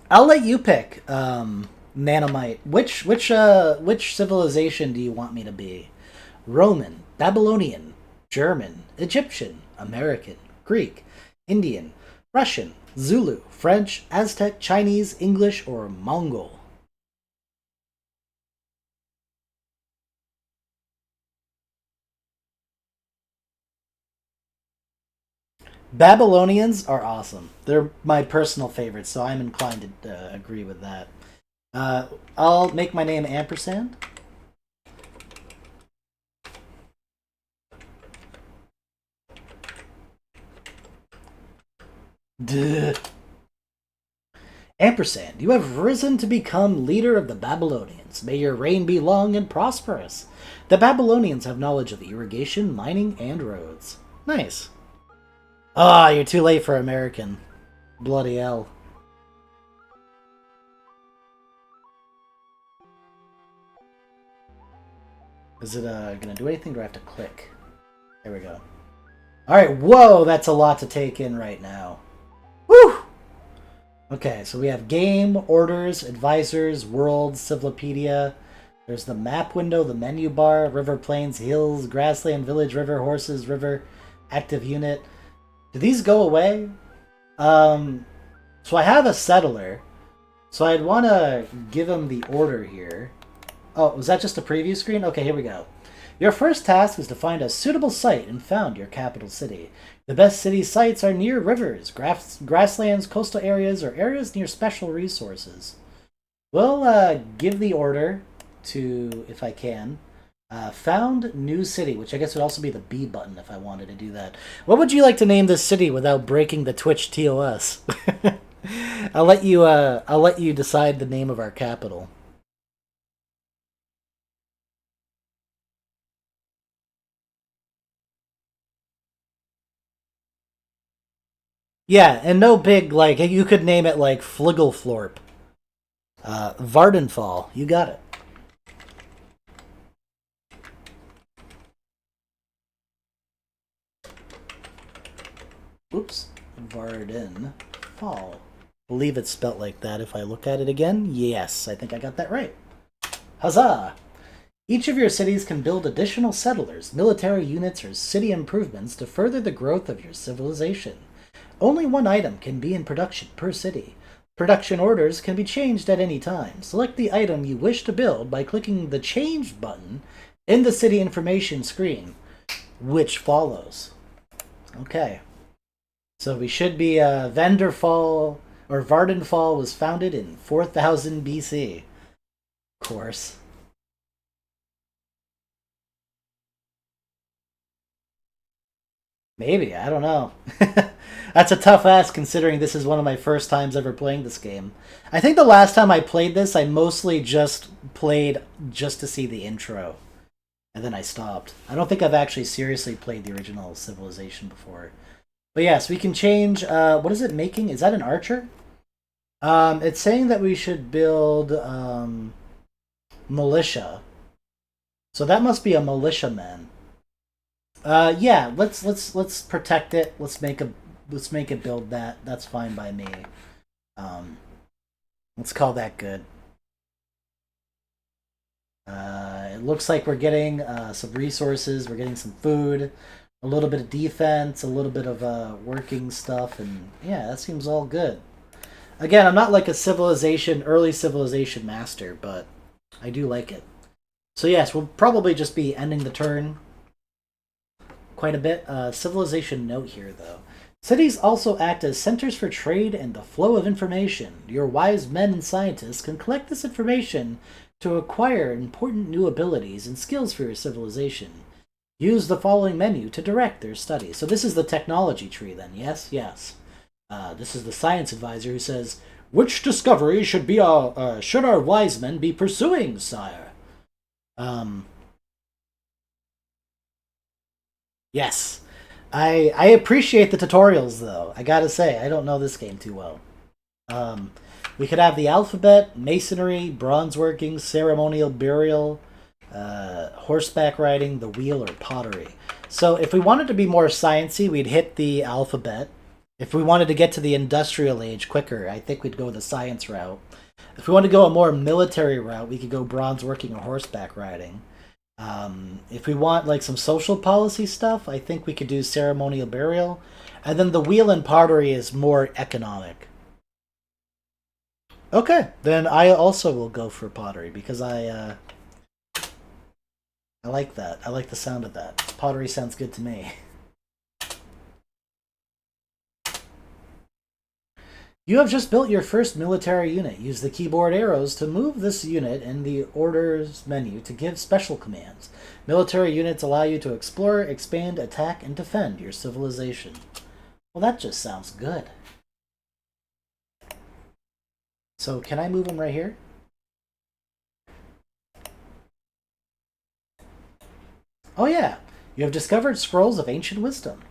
let you pick, Nanomite. Which civilization do you want me to be? Roman, Babylonian, German, Egyptian, American, Greek, Indian, Russian, Zulu, French, Aztec, Chinese, English, or Mongol? Babylonians are awesome. They're my personal favorites, so I'm inclined to agree with that. I'll make my name ampersand. Duh. Ampersand, you have risen to become leader of the Babylonians. May your reign be long and prosperous. The Babylonians have knowledge of irrigation, mining, and roads. Nice. Ah, you're too late for American. Bloody hell. Is it gonna do anything? Do I have to click? There we go. Alright, whoa, that's a lot to take in right now. Woo! Okay, so we have game, orders, advisors, world, civilopedia. There's the map window, the menu bar, river, plains, hills, grassland, village, river, horses, river, active unit. Do these go away? So I have a settler. So I'd want to give him the order here. Oh, was that just a preview screen? Okay, here we go. Your first task is to find a suitable site and found your capital city. The best city sites are near rivers, grasslands, coastal areas, or areas near special resources. We'll give the order to, if I can, found new city, which I guess would also be the B button if I wanted to do that. What would you like to name this city without breaking the Twitch TOS? I'll let you decide the name of our capital. Yeah, and no big, like, you could name it like Fliggleflorp. Vardenfall, you got it. Oops. Vardenfall. Believe it's spelt like that if I look at it again. Yes, I think I got that right. Huzzah! Each of your cities can build additional settlers, military units, or city improvements to further the growth of your civilization. Only one item can be in production per city. Production orders can be changed at any time. Select the item you wish to build by clicking the Change button in the city information screen, which follows. Okay. So we should be Vanderfall, or Vardenfall was founded in 4000 BC. Of course. Maybe, I don't know. That's a tough ask considering this is one of my first times ever playing this game. I think the last time I played this, I mostly just played just to see the intro. And then I stopped. I don't think I've actually seriously played the original Civilization before. But yes, we can change. What is it making? Is that an archer? It's saying that we should build militia. So that must be a militiaman. Yeah, let's protect it. Let's make it build that. That's fine by me. Um, let's call that good. It looks like we're getting some resources. We're getting some food, a little bit of defense, a little bit of working stuff, and yeah, that seems all good. Again, I'm not like a early civilization master, but I do like it. So yes, we'll probably just be ending the turn quite a bit. Civilization note here, though. Cities also act as centers for trade and the flow of information. Your wise men and scientists can collect this information to acquire important new abilities and skills for your civilization. Use the following menu to direct their studies. So this is the technology tree then, yes? Yes. This is the science advisor who says, which discovery should our wise men be pursuing, sire? Yes. I appreciate the tutorials, though. I gotta say, I don't know this game too well. We could have the alphabet, masonry, bronze working, ceremonial burial, horseback riding, the wheel, or pottery. So if we wanted to be more sciencey, we'd hit the alphabet. If we wanted to get to the industrial age quicker, I think we'd go the science route. If we want to go a more military route, we could go bronze working or horseback riding. If we want like some social policy stuff, I think we could do ceremonial burial. And then the wheel and pottery is more economic. Okay, then I also will go for pottery because I like that. I like the sound of that. Pottery sounds good to me. You have just built your first military unit. Use the keyboard arrows to move this unit in the orders menu to give special commands. Military units allow you to explore, expand, attack, and defend your civilization. Well, that just sounds good. So, can I move them right here? Oh yeah, you have discovered scrolls of ancient wisdom.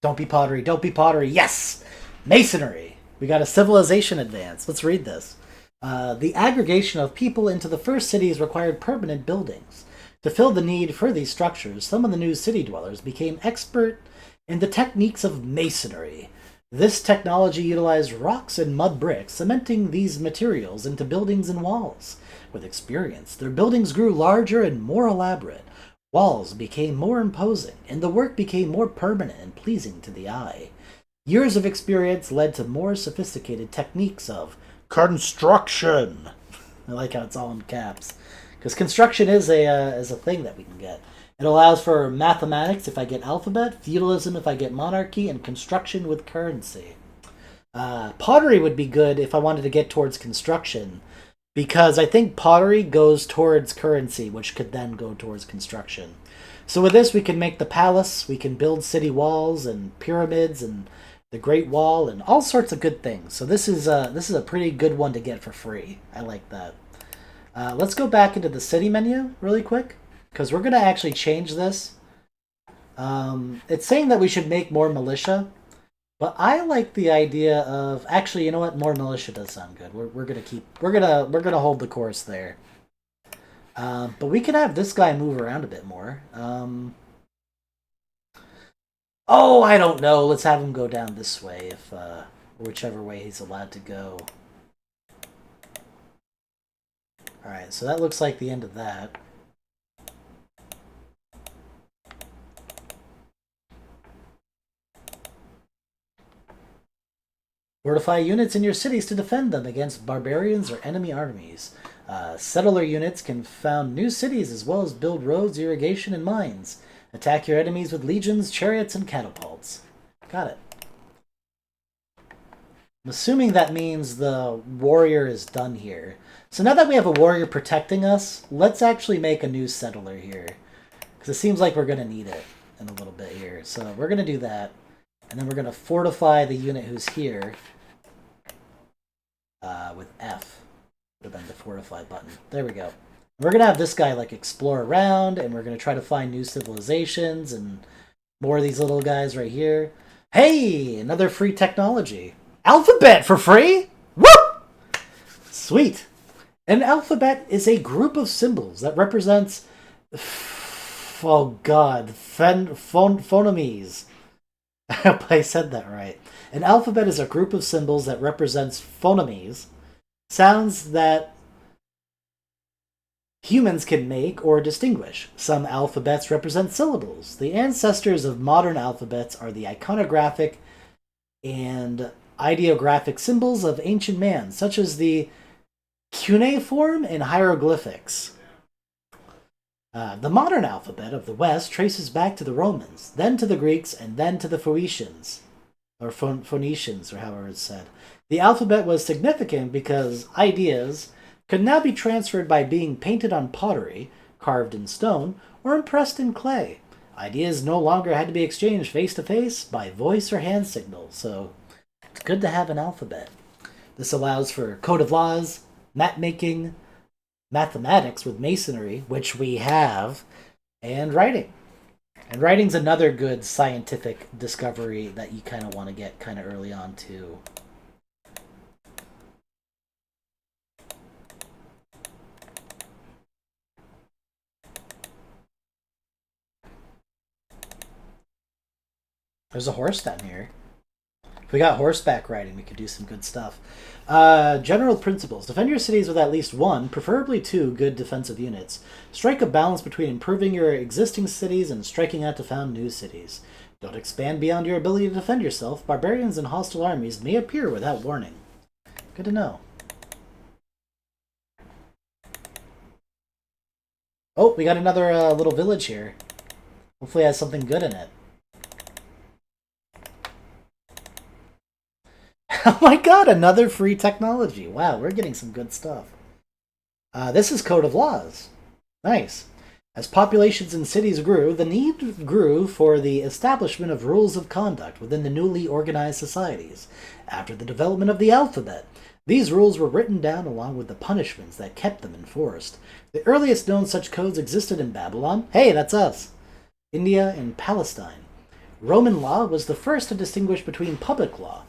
Don't be pottery, don't be pottery. Yes! Masonry! We got a civilization advance. Let's read this. The aggregation of people into the first cities required permanent buildings. To fill the need for these structures, some of the new city dwellers became expert in the techniques of masonry. This technology utilized rocks and mud bricks, cementing these materials into buildings and walls. With experience, their buildings grew larger and more elaborate. Walls became more imposing, and the work became more permanent and pleasing to the eye. Years of experience led to more sophisticated techniques of construction. I like how it's all in caps, because construction is a thing that we can get. It allows for mathematics if I get alphabet, feudalism if I get monarchy, and construction with currency. Pottery would be good if I wanted to get towards construction, because I think pottery goes towards currency, which could then go towards construction. So with this, we can make the palace, we can build city walls and pyramids and the Great Wall and all sorts of good things. So this is a pretty good one to get for free. I like that. Let's go back into the city menu really quick, because we're going to actually change this. It's saying that we should make more militia, but I like the idea of actually, you know what? More militia does sound good. We're gonna hold the course there. But we can have this guy move around a bit more. Oh, I don't know. Let's have him go down this way, if whichever way he's allowed to go. Alright, so that looks like the end of that. Fortify units in your cities to defend them against barbarians or enemy armies. Settler units can found new cities as well as build roads, irrigation, and mines. Attack your enemies with legions, chariots, and catapults. Got it. I'm assuming that means the warrior is done here. So now that we have a warrior protecting us, let's actually make a new settler here. Because it seems like we're going to need it in a little bit here. So we're going to do that. And then we're going to fortify the unit who's here with F. Would have been the fortify button. There we go. We're going to have this guy like explore around, and we're going to try to find new civilizations and more of these little guys right here. Hey, another free technology. Alphabet for free? Woo! Sweet. An alphabet is a group of symbols that represents, oh god, phonemes. I hope I said that right. An alphabet is a group of symbols that represents phonemes, sounds that humans can make or distinguish. Some alphabets represent syllables. The ancestors of modern alphabets are the iconographic and ideographic symbols of ancient man, such as the cuneiform and hieroglyphics. The modern alphabet of the West traces back to the Romans, then to the Greeks, and then to the Phoenicians, or Phoenicians, or however it's said. The alphabet was significant because ideas could now be transferred by being painted on pottery, carved in stone, or impressed in clay. Ideas no longer had to be exchanged face-to-face by voice or hand signal, so it's good to have an alphabet. This allows for code of laws, map-making, mathematics with masonry, which we have, and writing. And writing's another good scientific discovery that you kind of want to get kind of early on, too. There's a horse down here. If we got horseback riding, we could do some good stuff. General principles. Defend your cities with at least one, preferably two, good defensive units. Strike a balance between improving your existing cities and striking out to found new cities. Don't expand beyond your ability to defend yourself. Barbarians and hostile armies may appear without warning. Good to know. Oh, we got another little village here. Hopefully it has something good in it. Oh my god, another free technology. Wow, we're getting some good stuff. This is Code of Laws. Nice. As populations in cities grew, the need grew for the establishment of rules of conduct within the newly organized societies. After the development of the alphabet, these rules were written down along with the punishments that kept them enforced. The earliest known such codes existed in Babylon. Hey, that's us. India and Palestine. Roman law was the first to distinguish between public law,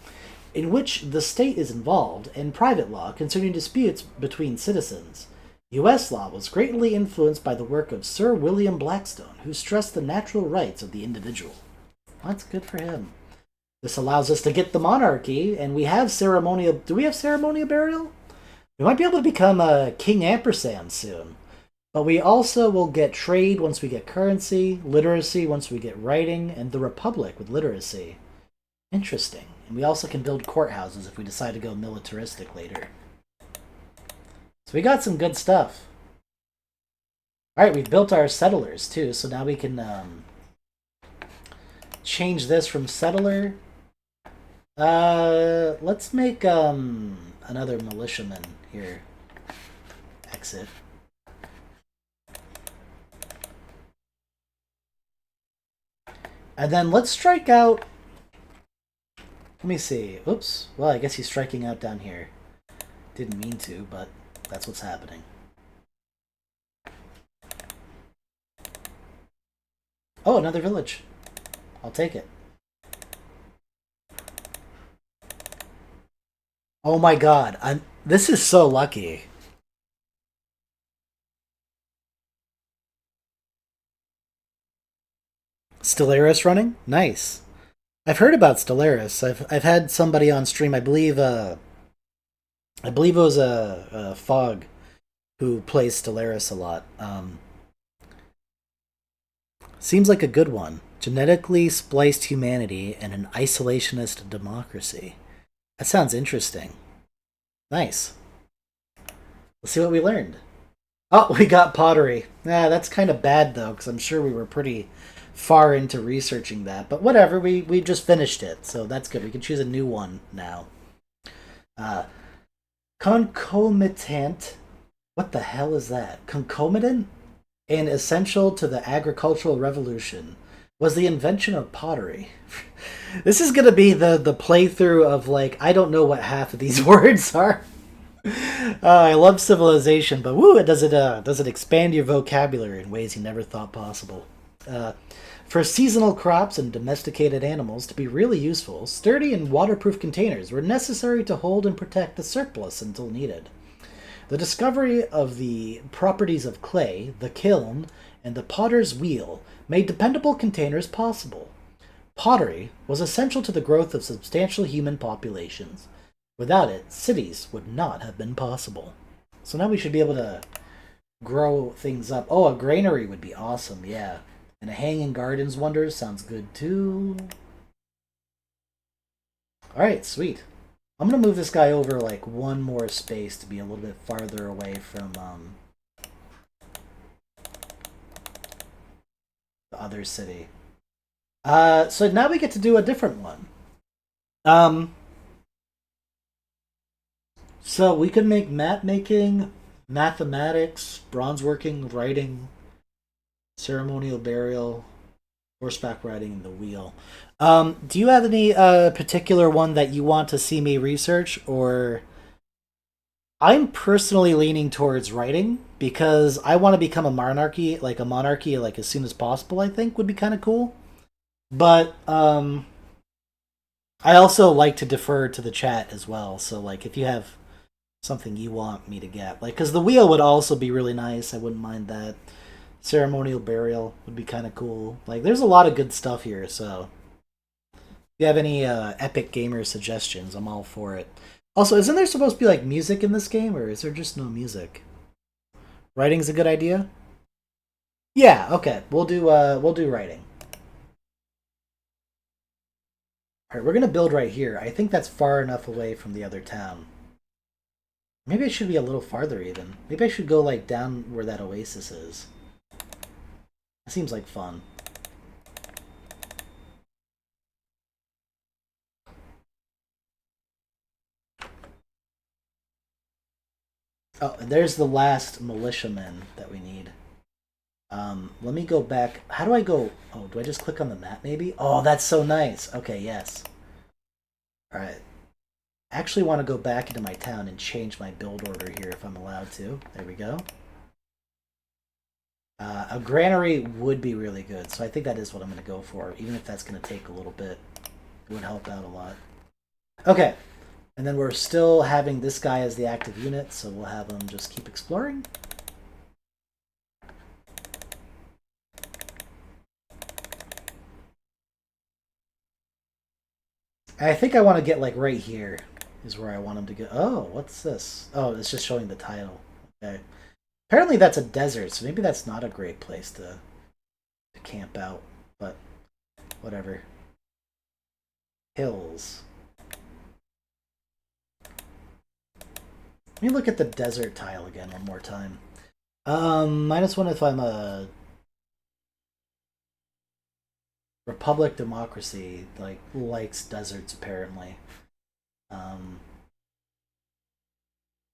in which the state is involved, and private law concerning disputes between citizens. U.S. law was greatly influenced by the work of Sir William Blackstone, who stressed the natural rights of the individual. That's good for him. This allows us to get the monarchy, and we have ceremonial. Do we have ceremonial burial? We might be able to become a King Ampersand soon. But we also will get trade once we get currency, literacy once we get writing, and the Republic with literacy. Interesting. And we also can build courthouses if we decide to go militaristic later. So we got some good stuff. Alright, we've built our settlers too, so now we can change this from settler. Let's make another militiaman here. Exit. And then let's strike out. Let me see. Oops. Well, I guess he's striking out down here. Didn't mean to, but that's what's happening. Oh, another village. I'll take it. Oh my god. This is so lucky. Stellaris running? Nice. I've heard about Stellaris. I've had somebody on stream. I believe it was a Fog who plays Stellaris a lot. Seems like a good one. Genetically spliced humanity and an isolationist democracy. That sounds interesting. Nice. Let's see what we learned. Oh, we got pottery. That's kind of bad though, because I'm sure we were pretty far into researching that. But whatever, we just finished it, so that's good. We can choose a new one now. Concomitant. What the hell is that? Concomitant and essential to the agricultural revolution was the invention of pottery. This is gonna be the playthrough of like I don't know what half of these words are. I love civilization, but woo, does it expand your vocabulary in ways you never thought possible. For seasonal crops and domesticated animals to be really useful, sturdy and waterproof containers were necessary to hold and protect the surplus until needed. The discovery of the properties of clay, the kiln, and the potter's wheel made dependable containers possible. Pottery was essential to the growth of substantial human populations. Without it, cities would not have been possible. So now we should be able to grow things up. Oh, a granary would be awesome, yeah. And a hanging gardens wonders sounds good too. Alright, sweet. I'm gonna move this guy over like one more space to be a little bit farther away from the other city. So now we get to do a different one. So we could make map making, mathematics, bronze working, writing, ceremonial burial, horseback riding, and the wheel. Do you have any particular one that you want to see me research, or I'm personally leaning towards writing because I want to become a monarchy, like as soon as possible. I think would be kind of cool, but I also like to defer to the chat as well. So like if you have something you want me to get, like because the wheel would also be really nice. I wouldn't mind that. Ceremonial burial would be kind of cool. Like there's a lot of good stuff here. So if you have any epic gamer suggestions, I'm all for it. Also, isn't there supposed to be like music in this game, or is there just no music? Writing's a good idea. Yeah. Okay. We'll do writing. All right. We're gonna build right here. I think that's far enough away from the other town. Maybe I should be a little farther even. Maybe I should go like down where that oasis is. That seems like fun. Oh, and there's the last militiaman that we need. Let me go back. How do I go? Oh, do I just click on the map maybe? Oh, that's so nice. Okay, yes. Alright. I actually want to go back into my town and change my build order here if I'm allowed to. There we go. A granary would be really good, so I think that is what I'm going to go for, even if that's going to take a little bit. It would help out a lot. Okay, and then we're still having this guy as the active unit, so we'll have him just keep exploring. I think I want to get like right here is where I want him to go. Oh, what's this? Oh, it's just showing the title. Okay. Apparently that's a desert, so maybe that's not a great place to camp out. But whatever. Hills. Let me look at the desert tile again one more time. -1 if I'm a Republic democracy, like likes deserts apparently. Um,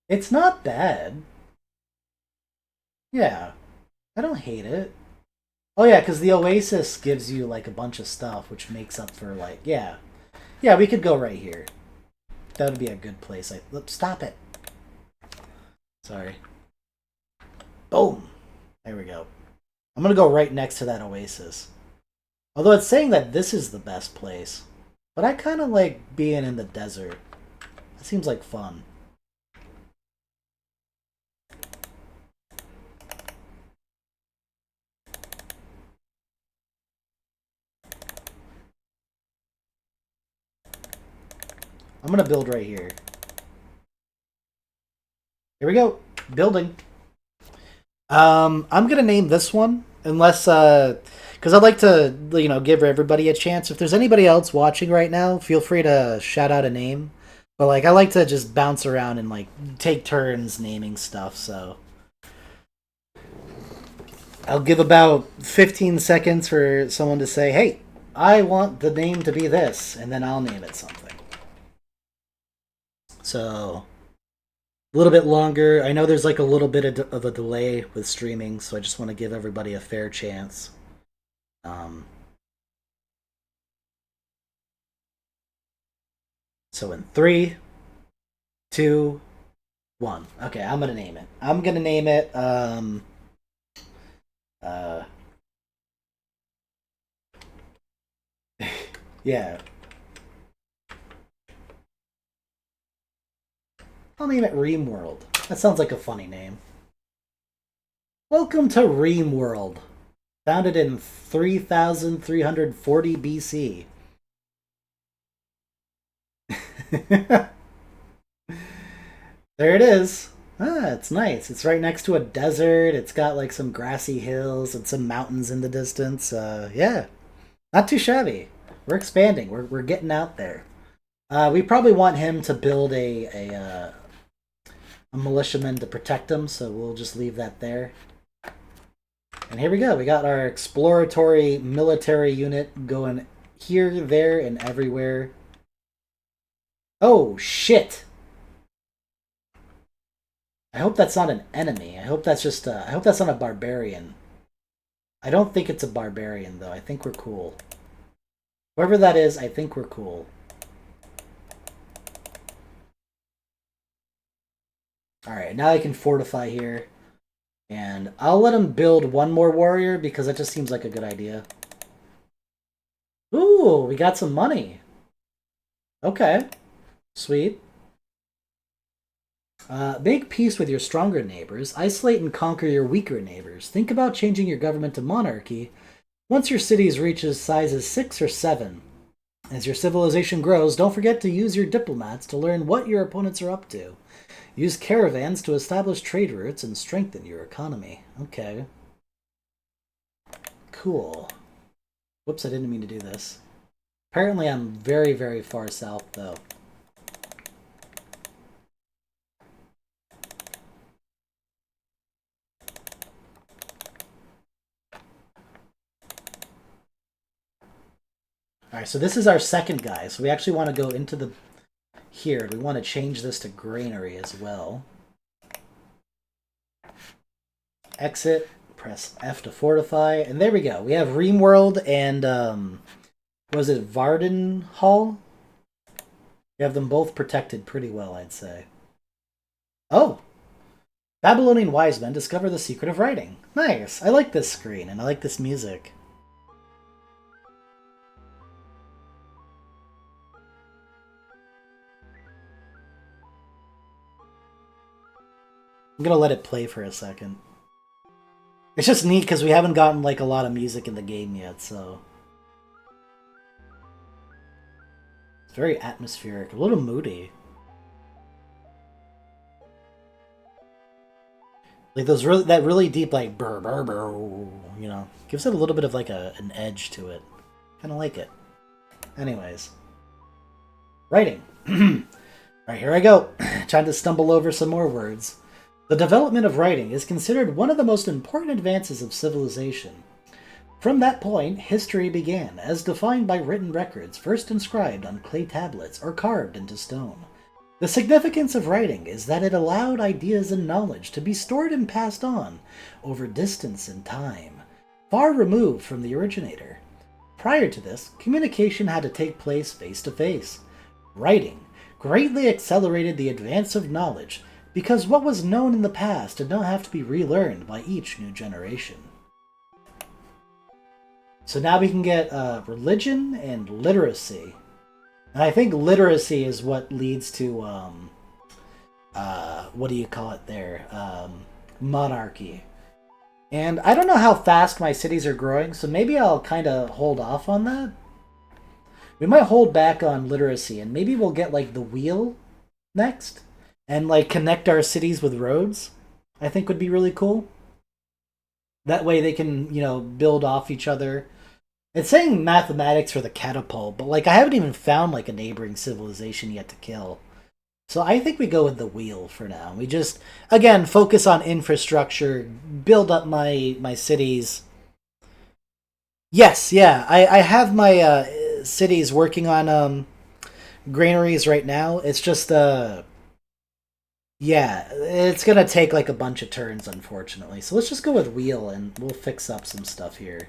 it's not bad. Yeah, I don't hate it. Oh yeah, because the Oasis gives you like a bunch of stuff, which makes up for like yeah. We could go right here. That would be a good place. Stop it. Sorry. Boom. There we go. I'm gonna go right next to that Oasis. Although it's saying that this is the best place, but I kind of like being in the desert. It seems like fun. I'm gonna build right here. Here we go. Building. I'm gonna name this one unless because I'd like to give everybody a chance. If there's anybody else watching right now, feel free to shout out a name. But like I like to just bounce around and like take turns naming stuff. So I'll give about 15 seconds for someone to say, "Hey, I want the name to be this," and then I'll name it something. So a little bit longer. I know there's like a little bit of a delay with streaming, so I just want to give everybody a fair chance. Um, so in 3, 2, 1. Okay, I'm gonna name it. I'm gonna name it. Uh, yeah. I'll name it Ream World. That sounds like a funny name. Welcome to Ream World, founded in 3340 BC. There it is. Ah, it's nice. It's right next to a desert. It's got like some grassy hills and some mountains in the distance. Yeah, not too shabby. We're expanding. We're getting out there. We probably want him to build a militiaman to protect him, so we'll just leave that there. And here we go. We got our exploratory military unit going here, there, and everywhere. Oh, shit! I hope that's not an enemy. I hope that's just I hope that's not a barbarian. I don't think it's a barbarian, though. I think we're cool. Whoever that is, I think we're cool. Alright, now I can fortify here. And I'll let him build one more warrior because that just seems like a good idea. Ooh, we got some money. Okay. Sweet. Make peace with your stronger neighbors. Isolate and conquer your weaker neighbors. Think about changing your government to monarchy once your cities reaches sizes 6 or 7. As your civilization grows, don't forget to use your diplomats to learn what your opponents are up to. Use caravans to establish trade routes and strengthen your economy. Okay. Cool. Whoops, I didn't mean to do this. Apparently I'm very, very far south, though. Alright, so this is our second guy. So we actually want to go into the... Here, we want to change this to granary as well. Exit, press F to fortify, and there we go. We have Reamworld and, was it Varden Hall? We have them both protected pretty well, I'd say. Oh! Babylonian wise men discover the secret of writing. Nice! I like this screen, and I like this music. I'm gonna let it play for a second. It's just neat because we haven't gotten like a lot of music in the game yet, so... It's very atmospheric, a little moody. Like that really deep like burr burr burr, gives it a little bit of like an edge to it. Kind of like it. Anyways, writing. Alright, here I go. Trying to stumble over some more words. The development of writing is considered one of the most important advances of civilization. From that point, history began, as defined by written records first inscribed on clay tablets or carved into stone. The significance of writing is that it allowed ideas and knowledge to be stored and passed on over distance and time, far removed from the originator. Prior to this, communication had to take place face to face. Writing greatly accelerated the advance of knowledge because what was known in the past did not have to be relearned by each new generation. So now we can get religion and literacy. And I think literacy is what leads to, what do you call it there? Monarchy. And I don't know how fast my cities are growing, so maybe I'll kind of hold off on that. We might hold back on literacy, and maybe we'll get, like, the wheel next. And, like, connect our cities with roads. I think would be really cool. That way they can, build off each other. It's saying mathematics for the catapult, but, like, I haven't even found, like, a neighboring civilization yet to kill. So I think we go with the wheel for now. We just, again, focus on infrastructure, build up my cities. Yes, yeah, I have my cities working on granaries right now. It's just, yeah, it's gonna take like a bunch of turns, unfortunately. So let's just go with wheel and we'll fix up some stuff here.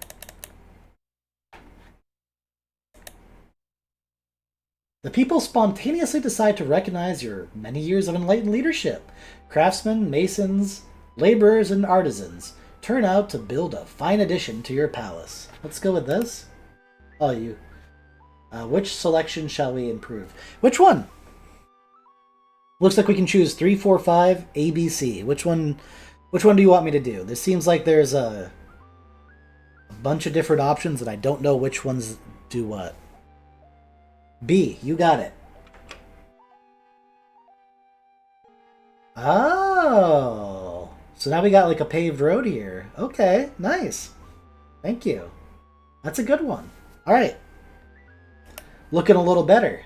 The people spontaneously decide to recognize your many years of enlightened leadership. Craftsmen, masons, laborers, and artisans turn out to build a fine addition to your palace. Let's go with this. Oh, you. Which selection shall we improve? Which one? Looks like we can choose 3, 4, 5, A, B, C. Which one do you want me to do? This seems like there's a bunch of different options and I don't know which ones do what. B, you got it. Oh. So now we got like a paved road here. Okay, nice. Thank you. That's a good one. Alright. Looking a little better.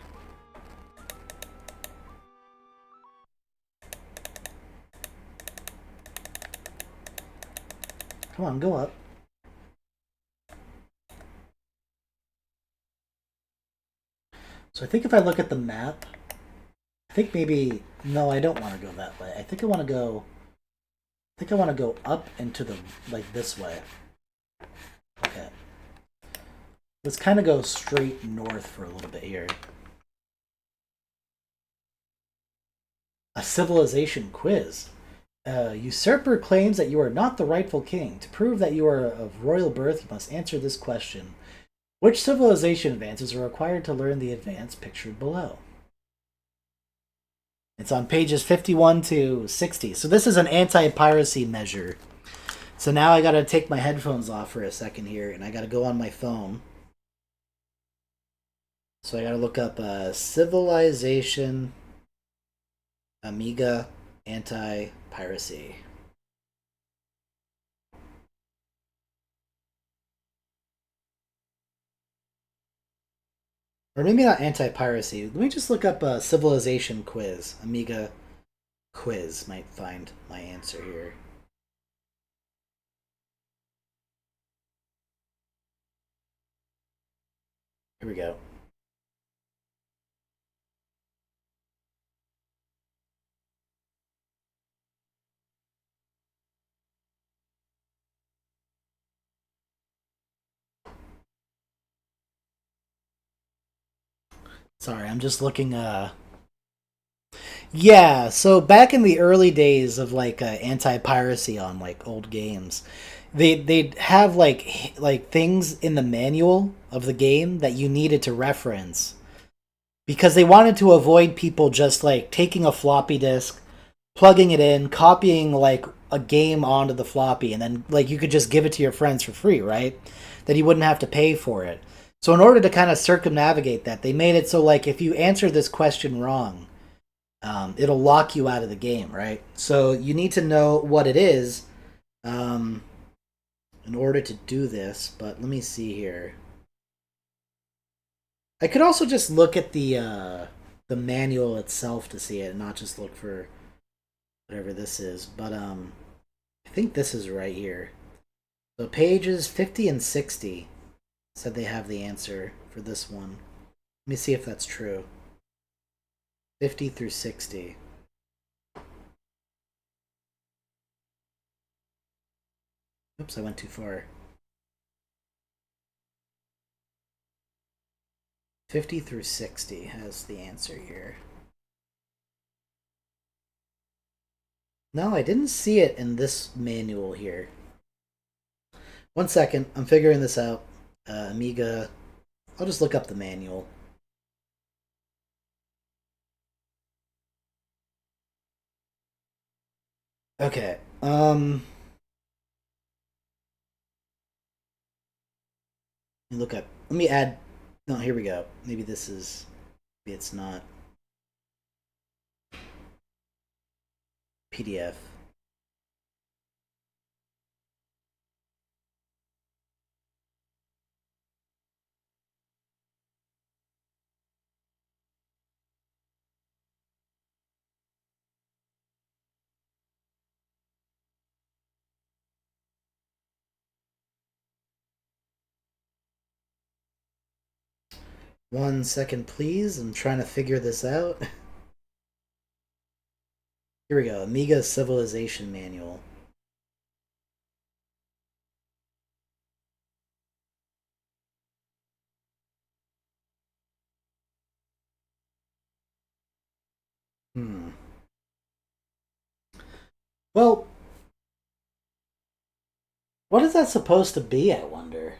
Come on, go up. So I think if I look at the map, I think maybe, no, I don't want to go that way. I think I want to go up and to the, like this way. Okay. Let's kind of go straight north for a little bit here. A civilization quiz. Usurper claims that you are not the rightful king. To prove that you are of royal birth, you must answer this question. Which civilization advances are required to learn the advance pictured below? It's on pages 51 to 60. So this is an anti-piracy measure. So now I gotta take my headphones off for a second here, and I gotta go on my phone. So I gotta look up civilization amiga anti-piracy. Or maybe not anti-piracy. Let me just look up a civilization quiz. Amiga quiz might find my answer here. Here we go. Sorry, I'm just looking. Yeah, so back in the early days of like anti-piracy on like old games, they'd have like things in the manual of the game that you needed to reference because they wanted to avoid people just like taking a floppy disk, plugging it in, copying like a game onto the floppy, and then like you could just give it to your friends for free, right? That you wouldn't have to pay for it. So in order to kind of circumnavigate that, they made it so like if you answer this question wrong, it'll lock you out of the game, right? So you need to know what it is um, in order to do this. But let me see here. I could also just look at the manual itself to see it, and not just look for whatever this is. But I think this is right here. So pages 50 and 60 said they have the answer for this one. Let me see if that's true. 50 through 60. Oops, I went too far. 50 through 60 has the answer here. No, I didn't see it in this manual here. One second, I'm figuring this out. Amiga. I'll just look up the manual. Okay. Let me look up. Let me add. No, here we go. Maybe this is. Maybe it's not. PDF. One second, please. I'm trying to figure this out. Here we go. Amiga Civilization Manual. Hmm. Well, what is that supposed to be, I wonder?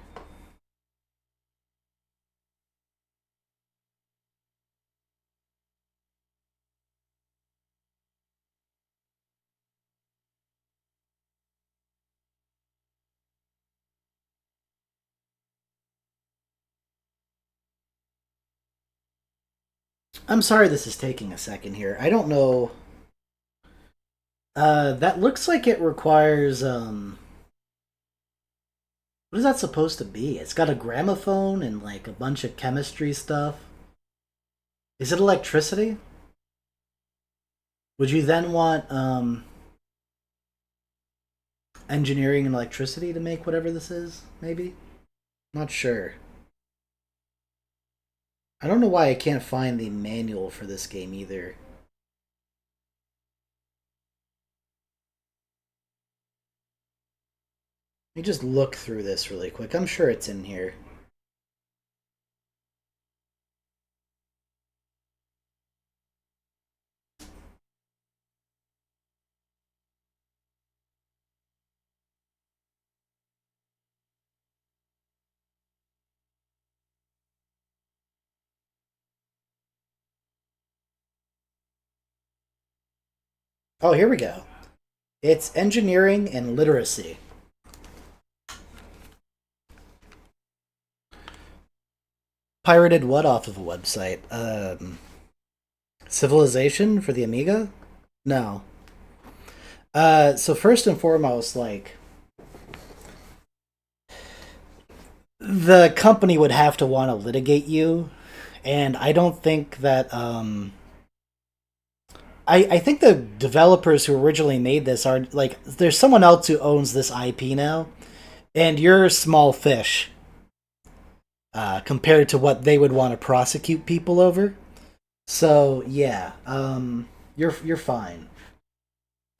I'm sorry this is taking a second here. I don't know. That looks like it requires, what is that supposed to be? It's got a gramophone and, like, a bunch of chemistry stuff. Is it electricity? Would you then want, engineering and electricity to make whatever this is? Maybe? Not sure. I don't know why I can't find the manual for this game either. Let me just look through this really quick. I'm sure it's in here. Oh, here we go. It's engineering and literacy. Pirated what off of a website? Civilization for the Amiga? No. So first and foremost, like the company would have to want to litigate you, and I don't think that. I think the developers who originally made this are like there's someone else who owns this IP now, and you're a small fish compared to what they would want to prosecute people over. So yeah, you're fine.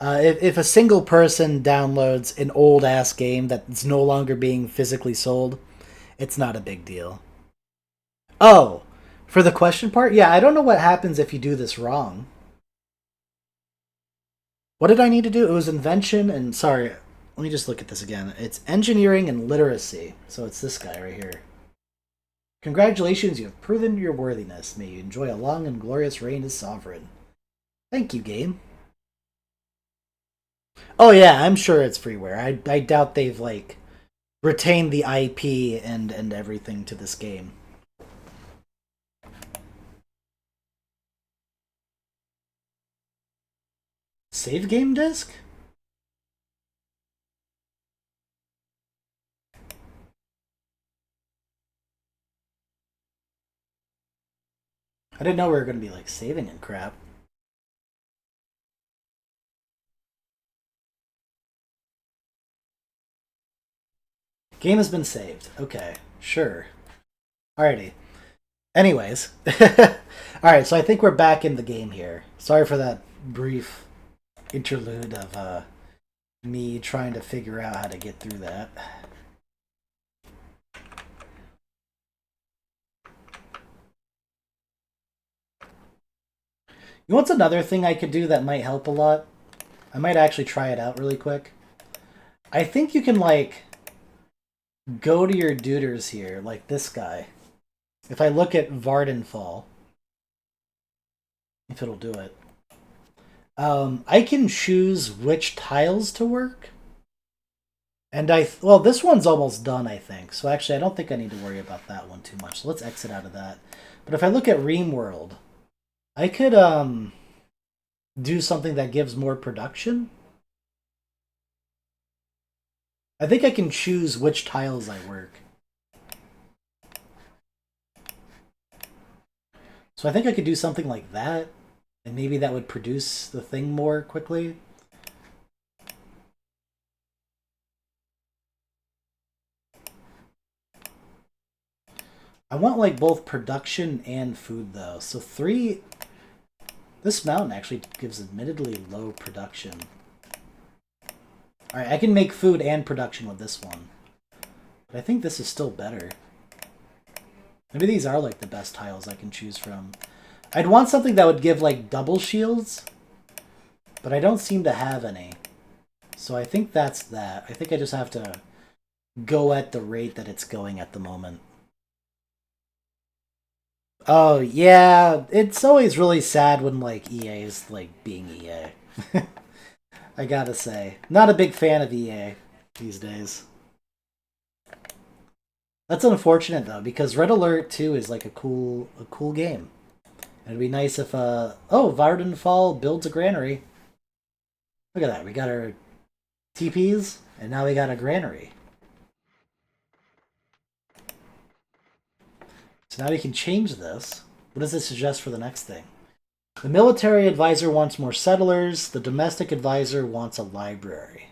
If a single person downloads an old ass game that's no longer being physically sold, it's not a big deal. Oh, for the question part, yeah, I don't know what happens if you do this wrong. What did I need to do? It was invention and sorry, let me just look at this again. It's engineering and literacy. So it's this guy right here. Congratulations, you have proven your worthiness. May you enjoy a long and glorious reign as sovereign. Thank you, game. Oh yeah, I'm sure it's freeware. I doubt they've like retain the IP and everything to this game. Save game disc? I didn't know we were going to be like saving and crap. Game has been saved. Okay, sure. Alrighty. Anyways. Alright, so I think we're back in the game here. Sorry for that brief interlude of me trying to figure out how to get through that. You know what's another thing I could do that might help a lot? I might actually try it out really quick. I think you can, like, go to your duders here, like this guy. If I look at Vardenfall, if it'll do it, I can choose which tiles to work. And well, this one's almost done, I think. So actually, I don't think I need to worry about that one too much. So let's exit out of that. But if I look at Reamworld, I could do something that gives more production. I think I can choose which tiles I work. So I think I could do something like that, and maybe that would produce the thing more quickly. I want like both production and food though. So 3... This mountain actually gives admittedly low production. Alright, I can make food and production with this one. But I think this is still better. Maybe these are like the best tiles I can choose from. I'd want something that would give like double shields. But I don't seem to have any. So I think that's that. I think I just have to go at the rate that it's going at the moment. Oh, yeah. It's always really sad when, like, EA is, like, being EA. I gotta say. Not a big fan of EA these days. That's unfortunate, though, because Red Alert 2 is, like, a cool game. It'd be nice if, oh, Vardenfall builds a granary. Look at that. We got our TPs, and now we got a granary. So now we can change this. What does this suggest for the next thing? The military advisor wants more settlers. The domestic advisor wants a library.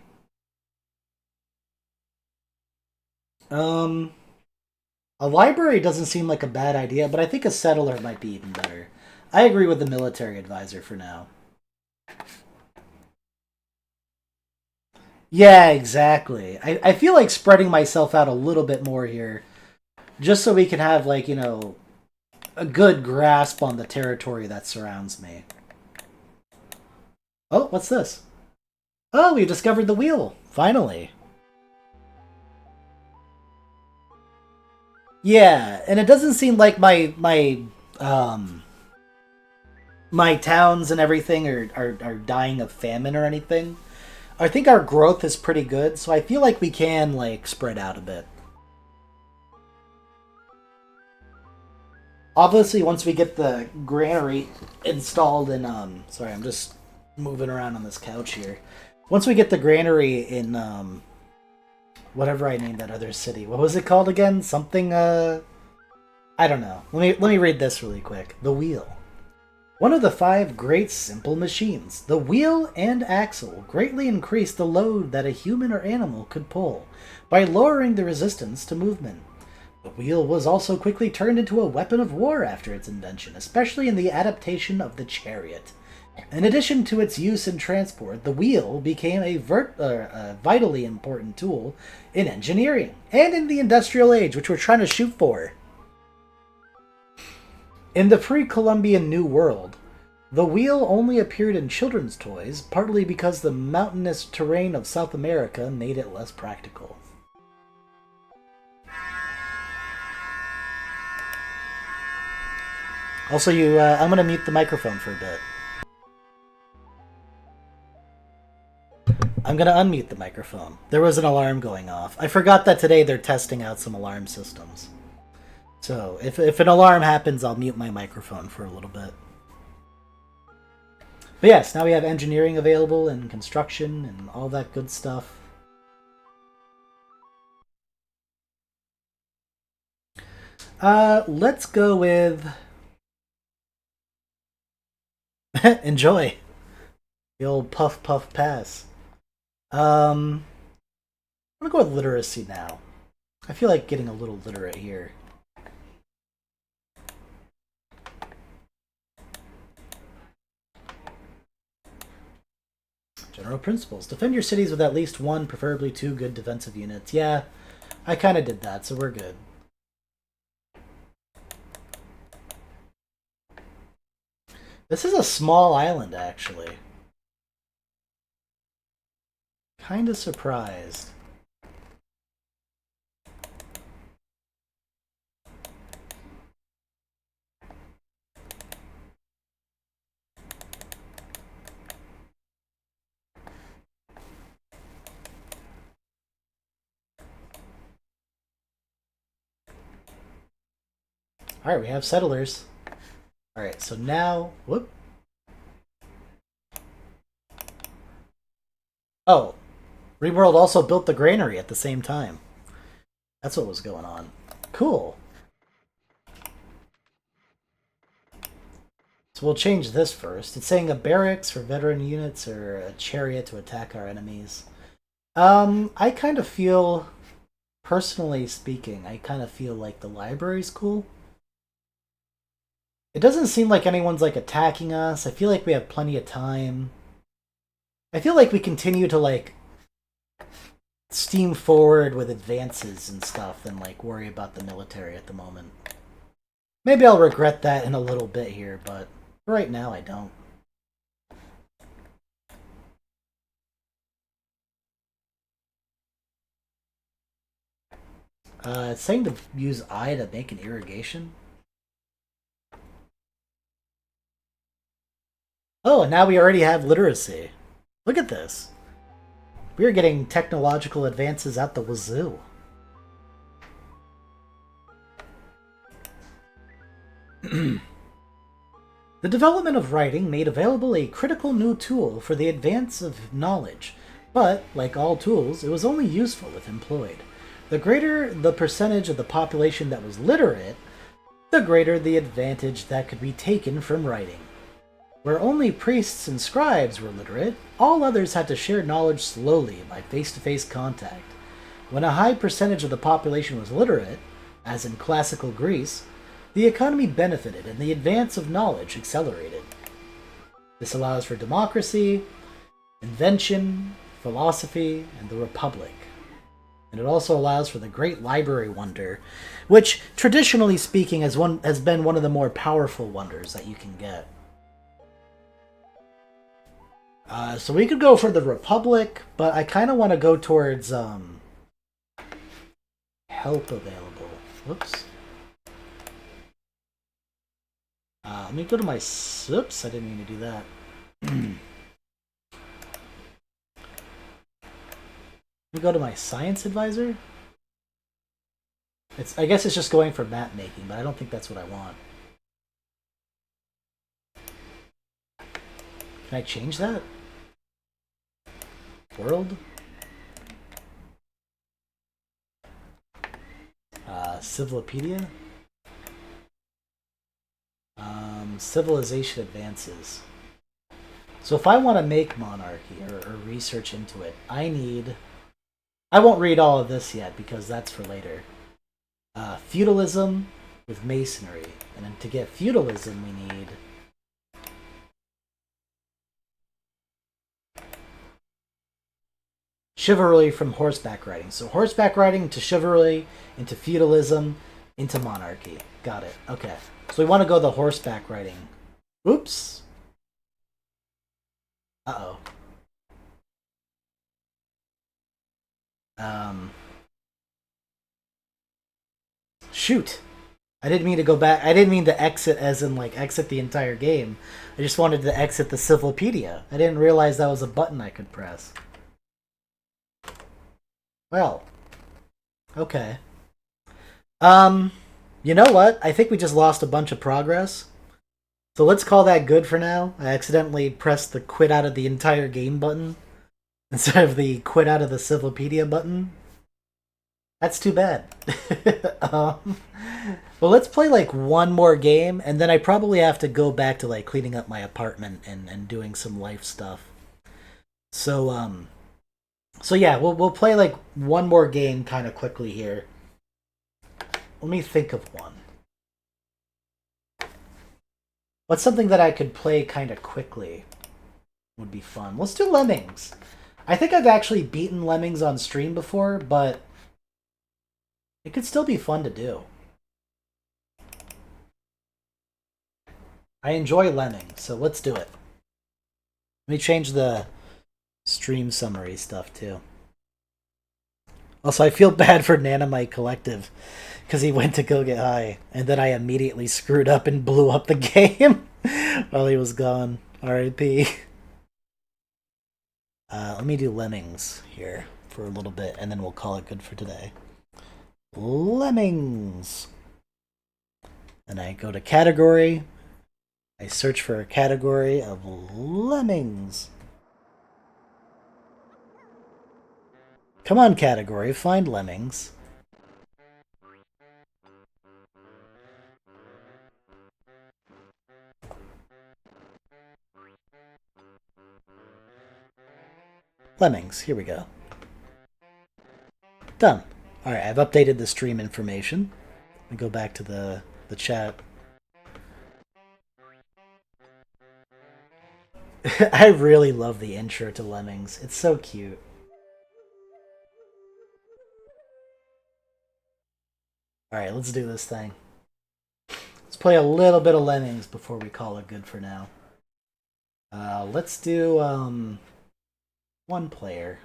A library doesn't seem like a bad idea, but I think a settler might be even better. I agree with the military advisor for now. Yeah, exactly. I feel like spreading myself out a little bit more here. Just so we can have, like, you know, a good grasp on the territory that surrounds me. Oh, what's this? Oh, we discovered the wheel. Finally. Yeah, and it doesn't seem like my towns and everything are dying of famine or anything. I think our growth is pretty good, so I feel like we can, like, spread out a bit. Obviously, once we get the granary installed in, sorry, I'm just moving around on this couch here. Once we get the granary in, whatever I named that other city, what was it called again? Something, I don't know. Let me read this really quick. The wheel. One of the 5 great simple machines, the wheel and axle greatly increased the load that a human or animal could pull by lowering the resistance to movement. The wheel was also quickly turned into a weapon of war after its invention, especially in the adaptation of the chariot. In addition to its use in transport, the wheel became a vitally important tool in engineering and in the industrial age, which we're trying to shoot for. In the pre-Columbian New World, the wheel only appeared in children's toys, partly because the mountainous terrain of South America made it less practical. Also, I'm gonna mute the microphone for a bit. I'm gonna unmute the microphone. There was an alarm going off. I forgot that today they're testing out some alarm systems. So if an alarm happens, I'll mute my microphone for a little bit. But yes, now we have engineering available and construction and all that good stuff. Let's go with enjoy the old puff puff pass. I'm gonna go with literacy now. I feel like getting a little literate here. General principles. Defend your cities with at least one, preferably two good defensive units. Yeah, I kind of did that, so we're good. This is a small island, actually. Kind of surprised. Alright, we have settlers. Alright, so now... Whoop. Oh. Reworld also built the granary at the same time. That's what was going on. Cool. So we'll change this first. It's saying a barracks for veteran units or a chariot to attack our enemies. I kind of feel... Personally speaking, I kind of feel like the library's cool. It doesn't seem like anyone's like attacking us. I feel like we have plenty of time. I feel like we continue to like steam forward with advances and stuff than like worry about the military at the moment. Maybe I'll regret that in a little bit here, but right now I don't. It's saying to use I to make an irrigation. Oh, and now we already have literacy. Look at this. We are getting technological advances out the wazoo. The development of writing made available a critical new tool for the advance of knowledge, but, like all tools, it was only useful if employed. The greater the percentage of the population that was literate, the greater the advantage that could be taken from writing. Where only priests and scribes were literate, all others had to share knowledge slowly by face-to-face contact. When a high percentage of the population was literate, as in classical Greece, the economy benefited and the advance of knowledge accelerated. This allows for democracy, invention, philosophy, and the republic. And it also allows for the Great Library Wonder, which, traditionally speaking, has been one of the more powerful wonders that you can get. So we could go for the Republic, but I kind of want to go towards help available. Whoops. Let me go to my... Oops, I didn't mean to do that. Let me go to my Science Advisor. I guess it's just going for map making, but I don't think that's what I want. Can I change that? World? Civilopedia? Civilization advances. So if I want to make monarchy or research into it, I won't read all of this yet because that's for later. Feudalism with masonry. And then to get feudalism we need... chivalry from horseback riding. So horseback riding into chivalry, into feudalism, into monarchy. Got it. Okay. So we want to go the horseback riding. Oops. Uh-oh. Shoot. I didn't mean to go back. I didn't mean to exit as in, like, exit the entire game. I just wanted to exit the Civilopedia. I didn't realize that was a button I could press. Well, okay. Um, you know what? I think we just lost a bunch of progress. So let's call that good for now. I accidentally pressed the quit out of the entire game button instead of the quit out of the Civilopedia button. That's too bad. um, well, let's play like one more game, and then I probably have to go back to like cleaning up my apartment and doing some life stuff. So so yeah, we'll play like one more game kind of quickly here. Let me think of one. What's something that I could play kind of quickly? Would be fun. Let's do Lemmings. I think I've actually beaten Lemmings on stream before, but it could still be fun to do. I enjoy Lemmings, so let's do it. Let me change the stream summary stuff too. Also, I feel bad for Nanamite Collective because he went to go get high, and then I immediately screwed up and blew up the game while he was gone. R.I.P. Let me do Lemmings here for a little bit, and then we'll call it good for today. Lemmings. And I go to category. I search for a category of Lemmings. Come on, category, find Lemmings. Lemmings, here we go. Done. Alright, I've updated the stream information. Let me go back to the chat. I really love the intro to Lemmings. It's so cute. Alright, let's do this thing. Let's play a little bit of Lemmings before we call it good for now. Let's do one player.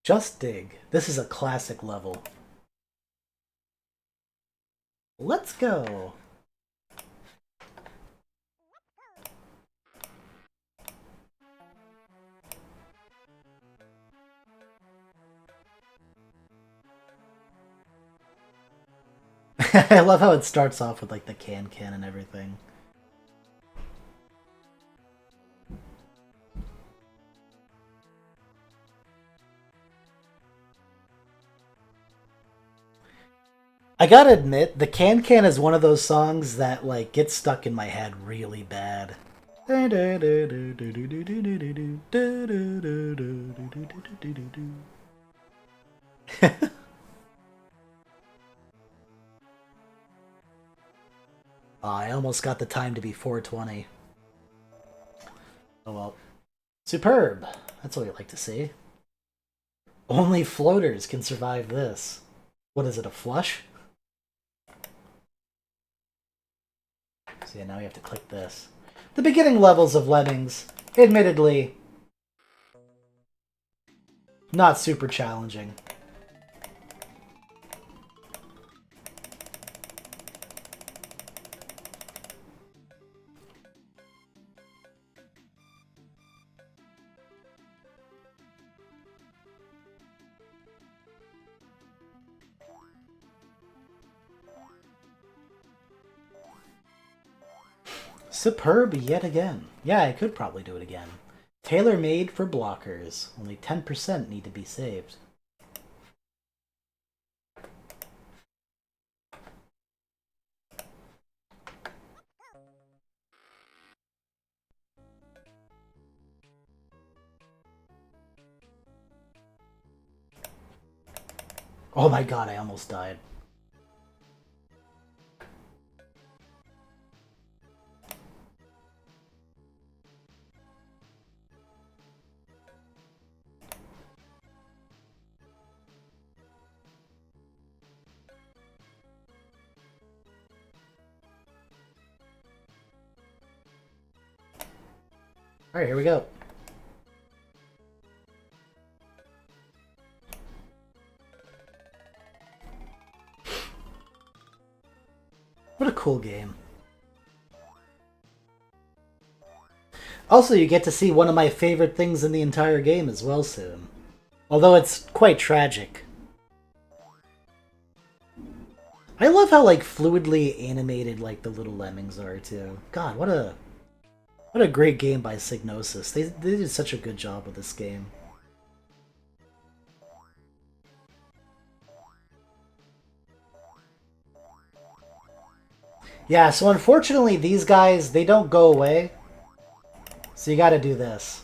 Just Dig. This is a classic level. Let's go. I love how it starts off with like the can and everything. I gotta admit, the can is one of those songs that like gets stuck in my head really bad. Oh, I almost got the time to be 420. Oh well. Superb. That's what we like to see. Only floaters can survive this. What is it, a flush? So yeah, now we have to click this. The beginning levels of Lemmings, admittedly, not super challenging. Superb yet again. Yeah, I could probably do it again. Tailor-made for blockers. Only 10% need to be saved. Oh my god, I almost died. Alright, here we go. What a cool game. Also, you get to see one of my favorite things in the entire game as well soon. Although it's quite tragic. I love how like fluidly animated like the little lemmings are too. God, what a great game by Psygnosis. They did such a good job with this game. Yeah, so unfortunately these guys, they don't go away. So you gotta do this.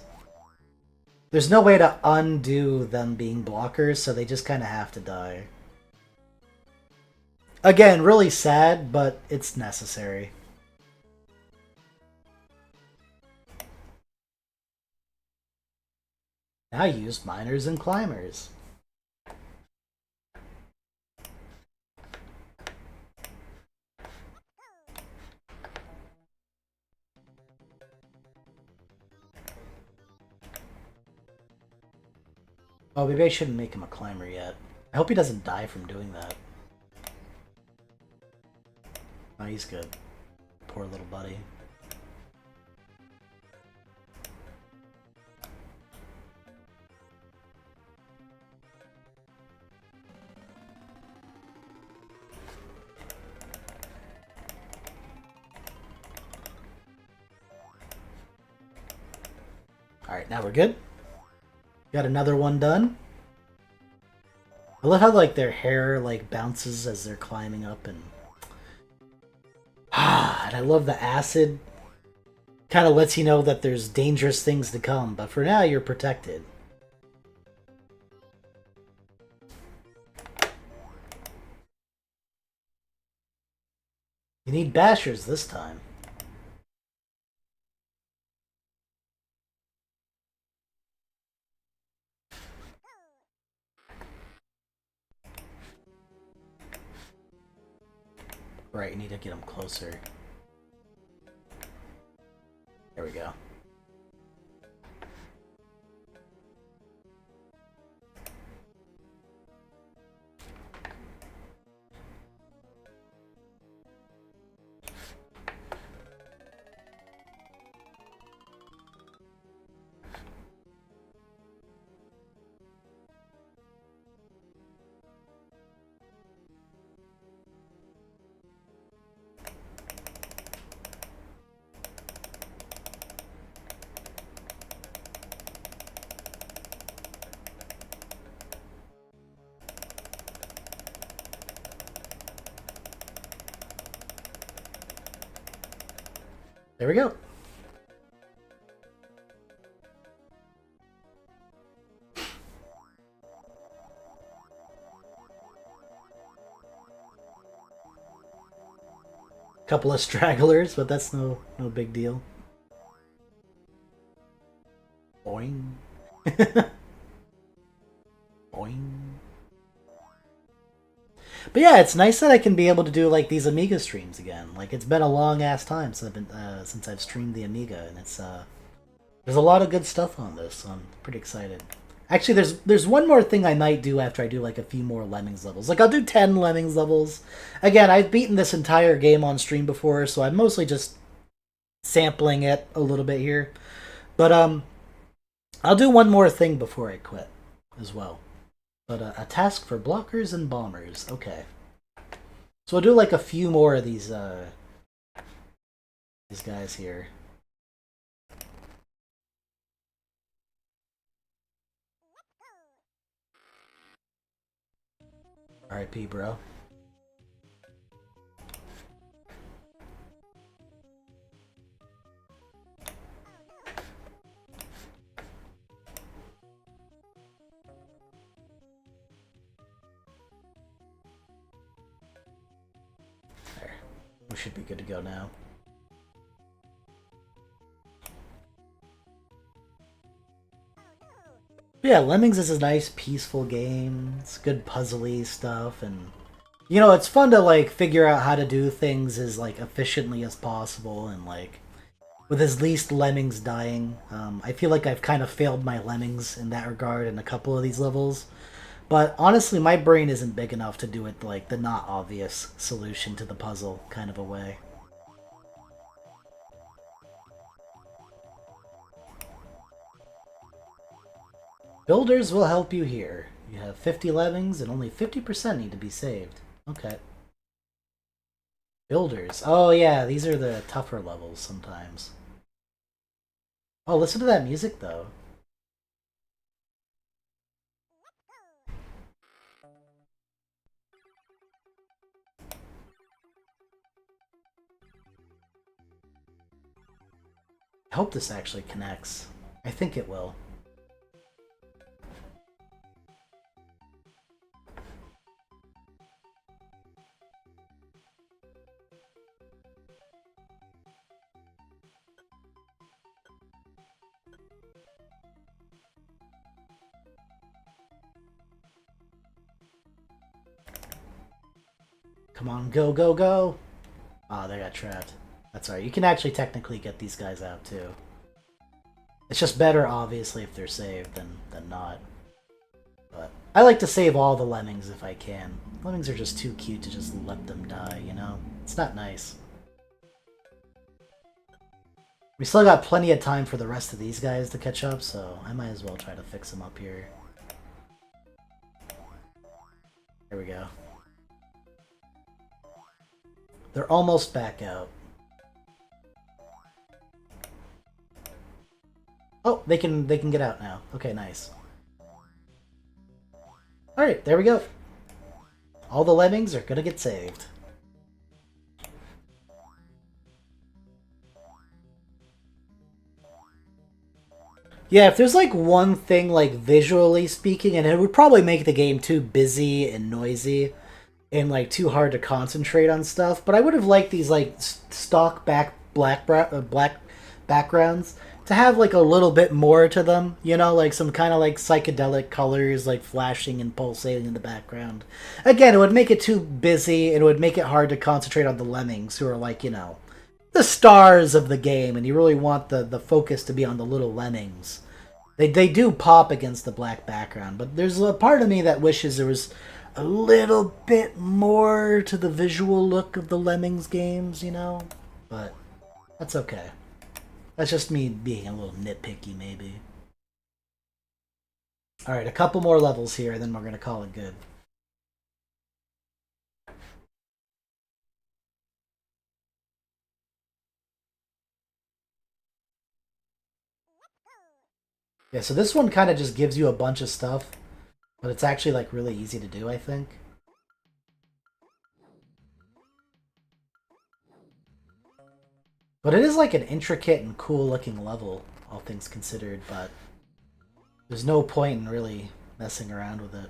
There's no way to undo them being blockers, so they just kind of have to die. Again, really sad, but it's necessary. Now use miners and climbers. Oh, maybe I shouldn't make him a climber yet. I hope he doesn't die from doing that. Oh, he's good. Poor little buddy. Alright, now we're good. Got another one done. I love how like their hair like bounces as they're climbing up and and I love the acid. Kind of lets you know that there's dangerous things to come, but for now you're protected. You need bashers this time. Right, you need to get them closer. There we go. There we go. Couple of stragglers, but that's no big deal. Boing. Boing. But yeah, it's nice that I can be able to do like these Amiga streams again. Like it's been a long ass time since I've streamed the Amiga, and it's there's a lot of good stuff on this, so I'm pretty excited. Actually, there's one more thing I might do after I do like a few more Lemmings levels. Like I'll do 10 Lemmings levels. Again, I've beaten this entire game on stream before, so I'm mostly just sampling it a little bit here. But I'll do one more thing before I quit as well. But a task for blockers and bombers. Okay. So we'll do like a few more of these guys here. RIP, bro. There. We should be good to go now. Yeah, Lemmings is a nice, peaceful game. It's good puzzly stuff, and you know, it's fun to like figure out how to do things as like efficiently as possible, and like with as least lemmings dying. I feel like I've kind of failed my lemmings in that regard in a couple of these levels, but honestly, my brain isn't big enough to do it like the not obvious solution to the puzzle kind of a way. Builders will help you here. You have 50 lemmings and only 50% need to be saved. Okay. Builders. Oh yeah, these are the tougher levels sometimes. Oh, listen to that music though. I hope this actually connects. I think it will. Come on, go, go, go! Ah, oh, they got trapped. That's alright. You can actually technically get these guys out too. It's just better, obviously, if they're saved than not. But I like to save all the lemmings if I can. Lemmings are just too cute to just let them die, you know? It's not nice. We still got plenty of time for the rest of these guys to catch up, so I might as well try to fix them up here. There we go. They're almost back out. Oh, they can get out now. Okay, nice. Alright, there we go. All the lemmings are gonna get saved. Yeah, if there's like one thing, like visually speaking, and it would probably make the game too busy and noisy and like too hard to concentrate on stuff, but I would have liked these like stock black backgrounds to have like a little bit more to them, you know, like some kind of like psychedelic colors like flashing and pulsating in the background. Again, it would make it too busy and it would make it hard to concentrate on the lemmings who are like, you know, the stars of the game, and you really want the focus to be on the little lemmings. They do pop against the black background, but there's a part of me that wishes there was a little bit more to the visual look of the Lemmings games, you know? But that's okay. That's just me being a little nitpicky, maybe. Alright, a couple more levels here, then we're going to call it good. Yeah, so this one kind of just gives you a bunch of stuff, but it's actually like really easy to do, I think. But it is like an intricate and cool looking level, all things considered, but there's no point in really messing around with it.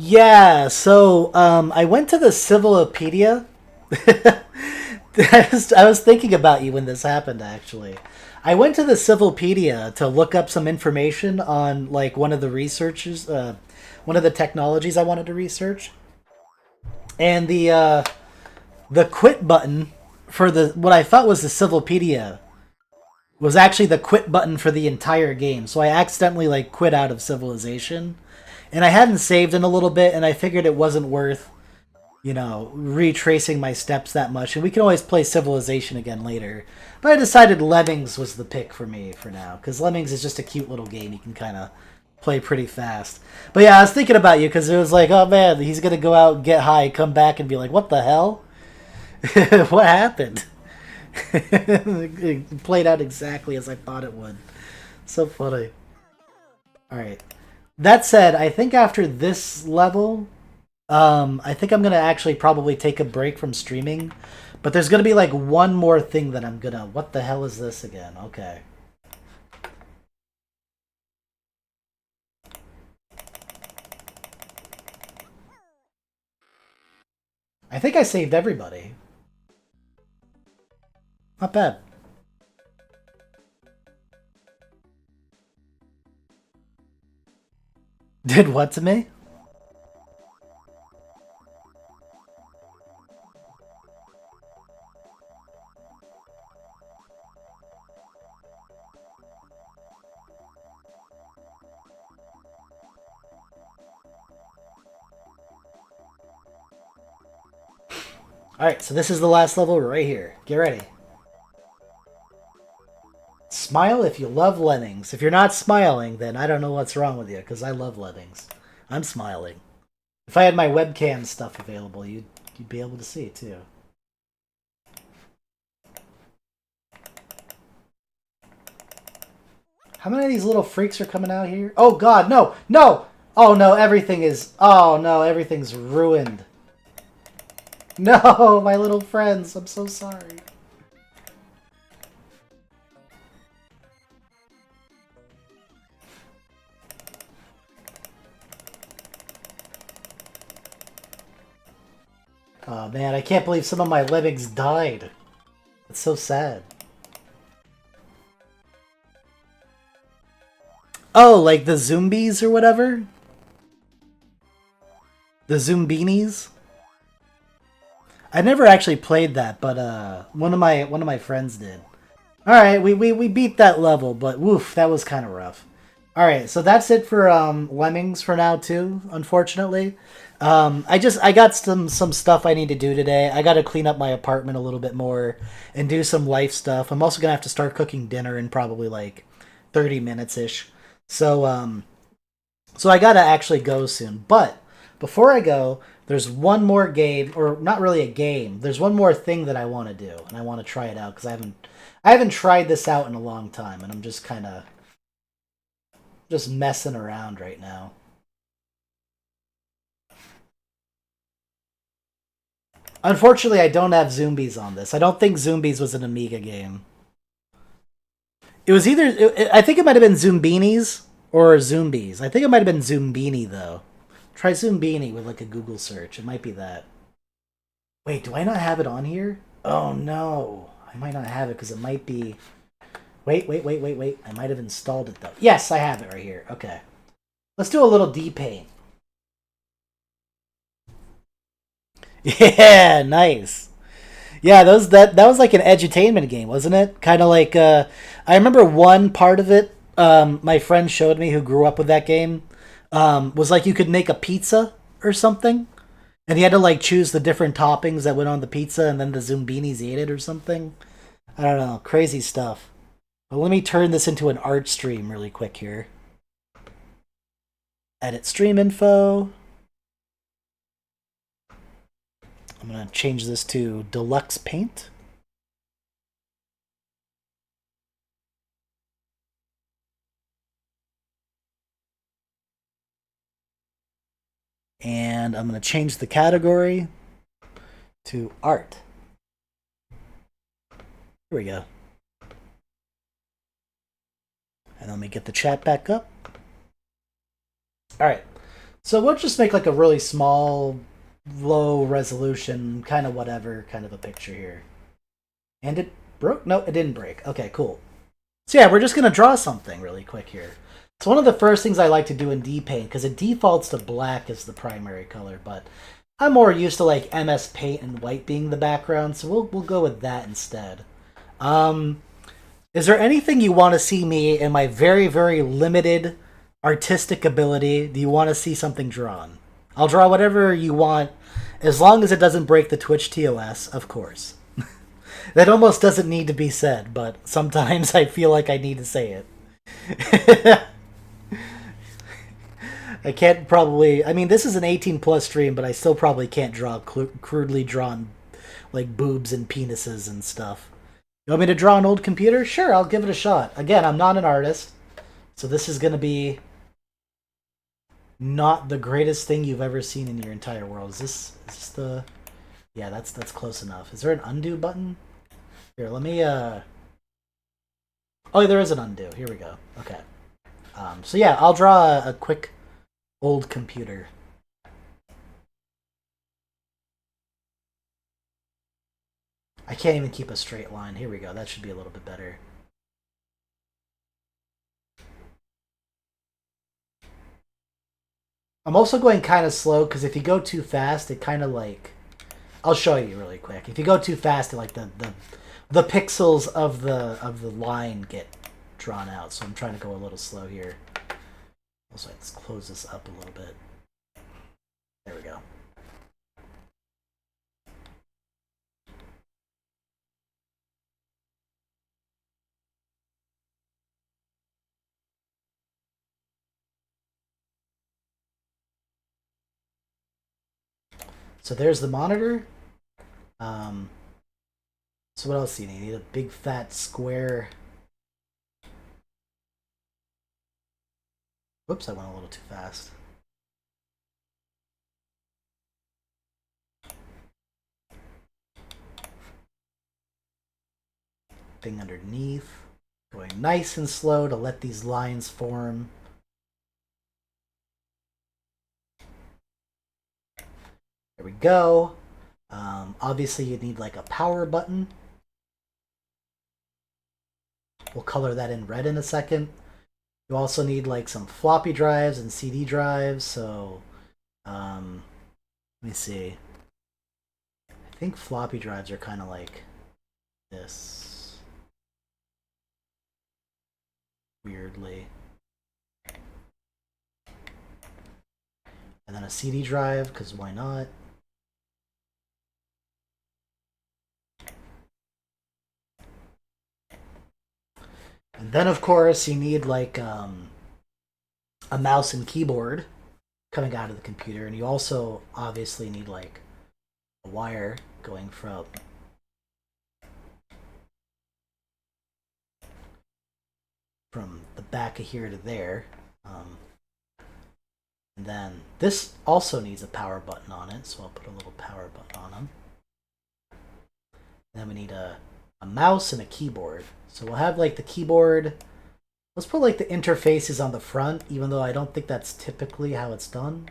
Yeah, so I went to the Civilopedia. I was thinking about you when this happened, actually. I went to the Civilopedia to look up some information on like one of the researchers, one of the technologies I wanted to research, and the quit button for the what I thought was the Civilopedia was actually the quit button for the entire game. So I accidentally like quit out of Civilization, and I hadn't saved in a little bit, and I figured it wasn't worth, you know, retracing my steps that much, and we can always play Civilization again later. But I decided Lemmings was the pick for me for now, because Lemmings is just a cute little game you can kind of play pretty fast. But yeah, I was thinking about you, because it was like, oh man, he's going to go out, get high, come back, and be like, what the hell? What happened? It played out exactly as I thought it would. So funny. Alright. That said, I think after this level, I think I'm gonna actually probably take a break from streaming. But there's gonna be like one more thing that I'm gonna. What the hell is this again? Okay. I think I saved everybody. Not bad. Did what to me? Alright, so this is the last level right here. Get ready. Smile if you love lemmings. If you're not smiling, then I don't know what's wrong with you, because I love lemmings. I'm smiling. If I had my webcam stuff available, you'd be able to see it too. How many of these little freaks are coming out here? Oh god, no! No! Oh no, everything is... Oh no, everything's ruined. No, my little friends, I'm so sorry. Oh man, I can't believe some of my lemmings died. It's so sad. Oh, like the zombies or whatever? The Zombinis? I never actually played that, but one of my friends did. Alright, we beat that level, but woof, that was kind of rough. Alright, so that's it for Lemmings for now too, unfortunately. I got some stuff I need to do today. I gotta clean up my apartment a little bit more and do some life stuff. I'm also gonna have to start cooking dinner in probably like 30 minutes ish. So so I gotta actually go soon. But before I go, there's one more game, or not really a game. There's one more thing that I want to do, and I want to try it out because I haven't tried this out in a long time, and I'm just kind of just messing around right now. Unfortunately, I don't have Zombies on this. I don't think Zombies was an Amiga game. It was either I think it might have been Zombinis or Zombies. I think it might have been Zombini though. Try Zombini with like a Google search. It might be that. Wait, do I not have it on here? Oh no. I might not have it because it might be... Wait. I might have installed it though. Yes, I have it right here. Okay. Let's do a little D-Paint. Yeah, nice. Yeah, that was like an edutainment game, wasn't it? Kind of like I remember one part of it. My friend showed me who grew up with that game. Was like you could make a pizza or something, and you had to like choose the different toppings that went on the pizza, and then the Zumbinis ate it or something. I don't know, crazy stuff. But let me turn this into an art stream really quick here. Edit stream info. I'm gonna change this to deluxe paint. And I'm going to change the category to art. Here we go. And let me get the chat back up. All right. So we'll just make like a really small, low resolution, kind of whatever, kind of a picture here. And it broke? No, it didn't break. Okay, cool. So yeah, we're just going to draw something really quick here. It's one of the first things I like to do in D-Paint because it defaults to black as the primary color, but I'm more used to like MS Paint and white being the background, so we'll go with that instead. Is there anything you want to see me in my very, very limited artistic ability? Do you want to see something drawn? I'll draw whatever you want, as long as it doesn't break the Twitch TOS, of course. That almost doesn't need to be said, but sometimes I feel like I need to say it. I can't probably... I mean, this is an 18 plus stream, but I still probably can't draw crudely drawn, like, boobs and penises and stuff. You want me to draw an old computer? Sure, I'll give it a shot. Again, I'm not an artist, so this is going to be not the greatest thing you've ever seen in your entire world. Is this the... Yeah, that's close enough. Is there an undo button? Here, let me... Oh, there is an undo. Here we go. Okay. So yeah, I'll draw a quick old computer. I can't even keep a straight line. Here we go. That should be a little bit better. I'm also going kind of slow because if you go too fast, it kind of like... I'll show you really quick. If you go too fast, it like the pixels of the line get drawn out. So I'm trying to go a little slow here. Also, let's close this up a little bit. There we go. So there's the monitor. So what else do you need? You need a big fat square. Whoops, I went a little too fast. Thing underneath. Going nice and slow to let these lines form. There we go. Obviously, you need like a power button. We'll color that in red in a second. You also need like some floppy drives and CD drives. So, let me see. I think floppy drives are kind of like this. Weirdly. And then a CD drive, because why not? And then, of course, you need like a mouse and keyboard coming out of the computer. And you also obviously need like a wire going from the back of here to there. And then this also needs a power button on it, so I'll put a little power button on them. And then we need a mouse and a keyboard. So we'll have like the keyboard. Let's put like the interfaces on the front, even though I don't think that's typically how it's done.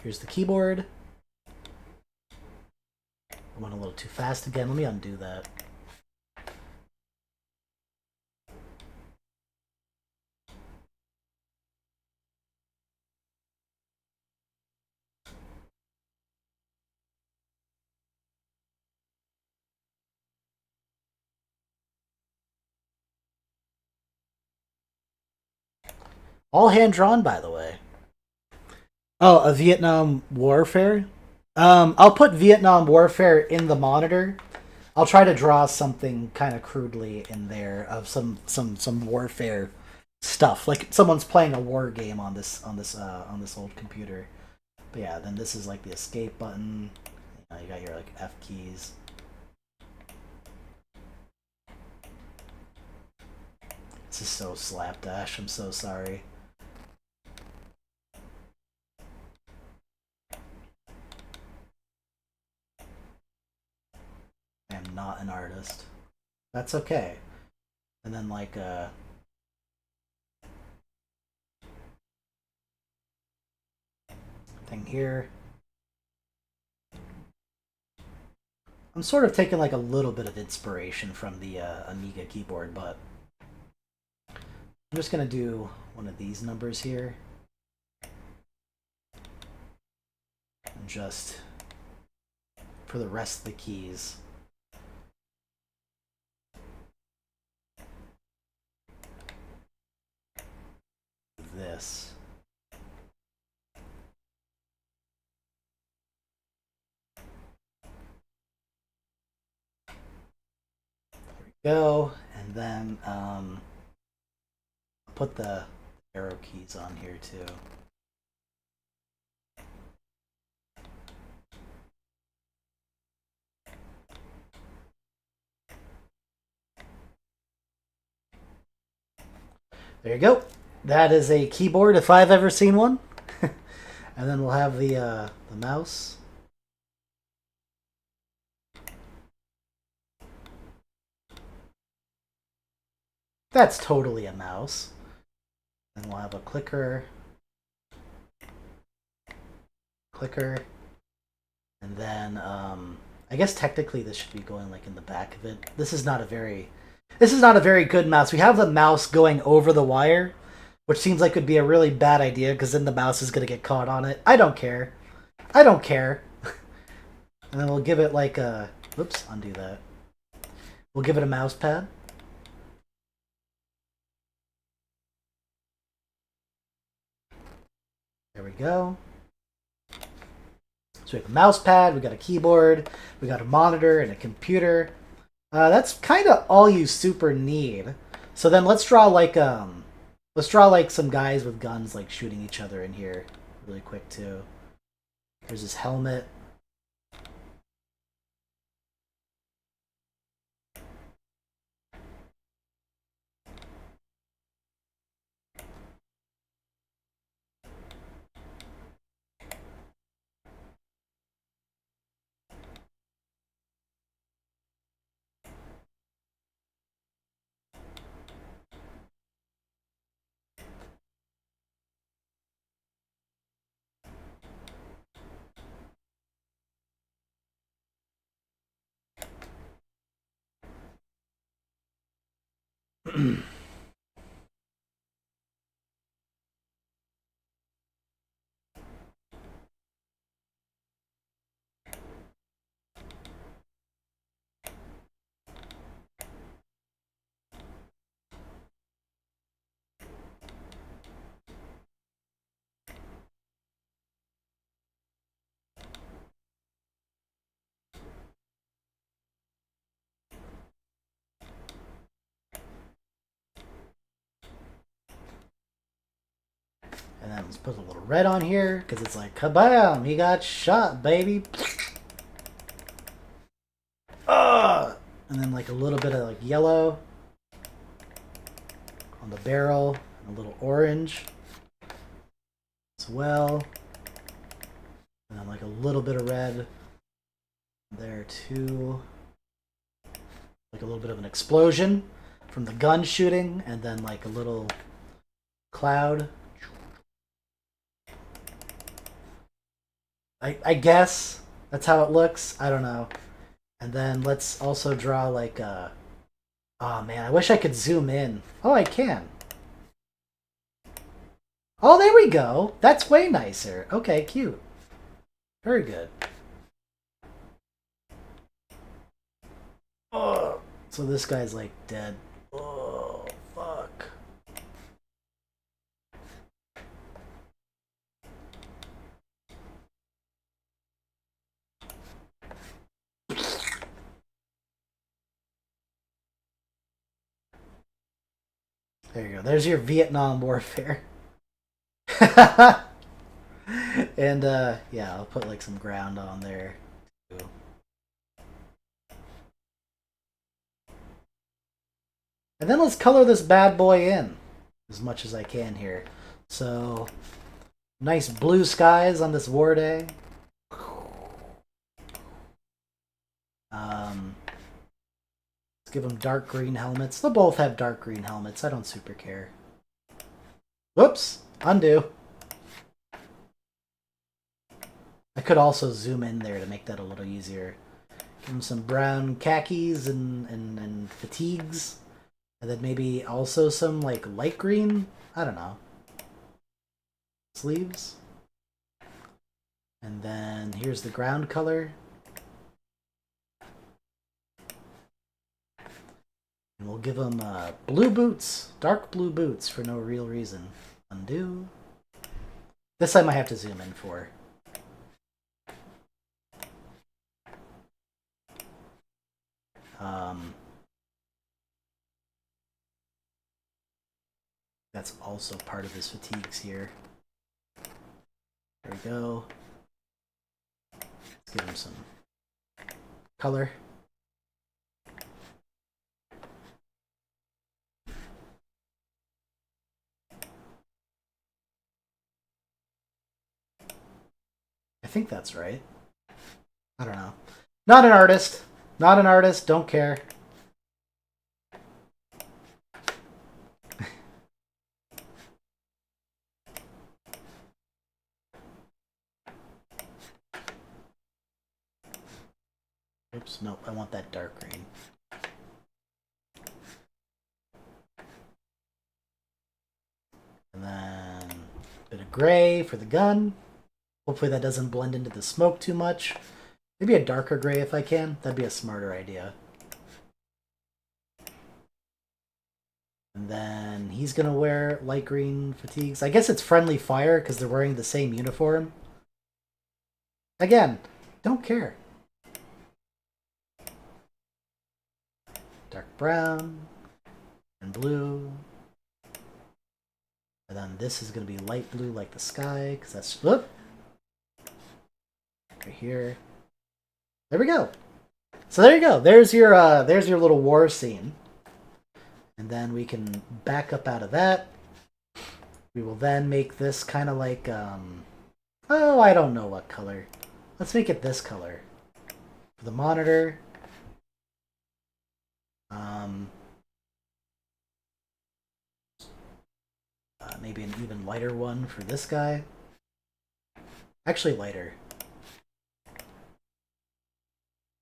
Here's the keyboard. I went a little too fast again. Let me undo that. All hand drawn, by the way. Oh, a Vietnam Warfare? I'll put Vietnam Warfare in the monitor. I'll try to draw something kind of crudely in there of some warfare stuff, like someone's playing a war game on this old computer. But yeah, then this is like the escape button. You got your like F keys. This is so slapdash. I'm so sorry. I am not an artist. That's okay. And then like thing here. I'm sort of taking like a little bit of inspiration from the Amiga keyboard, but I'm just gonna do one of these numbers here. And just for the rest of the keys. This. There we go. And then put the arrow keys on here too. There you go. That is a keyboard if I've ever seen one. And then we'll have the mouse. That's totally a mouse. And we'll have a clicker. Clicker. And then I guess technically this should be going like in the back of it. This is not a very good mouse. We have the mouse going over the wire, which seems like would be a really bad idea because then the mouse is going to get caught on it. I don't care. I don't care. And then we'll give it like a... Whoops, undo that. We'll give it a mouse pad. There we go. So we have a mouse pad, we got a keyboard, we got a monitor and a computer. That's kind of all you super need. So then let's draw like Let's draw like some guys with guns like shooting each other in here really quick too. Here's his helmet. And then let's put a little red on here because it's like, kabam, he got shot, baby. And then like a little bit of like yellow on the barrel, and a little orange as well. And then like a little bit of red there too. Like a little bit of an explosion from the gun shooting, and then like a little cloud. I guess that's how it looks. I don't know. And then let's also draw like a... Oh man, I wish I could zoom in. Oh, I can. Oh, there we go. That's way nicer. Okay, cute. Very good. Oh, so this guy's like dead. Oh, fuck. There you go. There's your Vietnam warfare. And yeah, I'll put like some ground on there too. And then let's color this bad boy in as much as I can here. So nice blue skies on this war day. Let's give them dark green helmets. They'll both have dark green helmets. I don't super care. Whoops! Undo. I could also zoom in there to make that a little easier. Give them some brown khakis and fatigues. And then maybe also some like light green, I don't know, sleeves. And then here's the ground color. And we'll give them blue boots, dark blue boots for no real reason. Undo. This I might have to zoom in for. That's also part of his fatigues here. There we go. Let's give him some color. I think that's right. I don't know. Not an artist. Not an artist. Don't care. Oops, nope. I want that dark green. And then a bit of gray for the gun. Hopefully that doesn't blend into the smoke too much. Maybe a darker gray if I can. That'd be a smarter idea. And then he's going to wear light green fatigues. I guess it's friendly fire because they're wearing the same uniform. Again, don't care. Dark brown and blue. And then this is going to be light blue like the sky, because that's... Whoop! Right here. There we go. So there you go. There's your little war scene. And then we can back up out of that. We will then make this kind of like, oh, I don't know what color. Let's make it this color. For the monitor. Maybe an even lighter one for this guy. Actually lighter.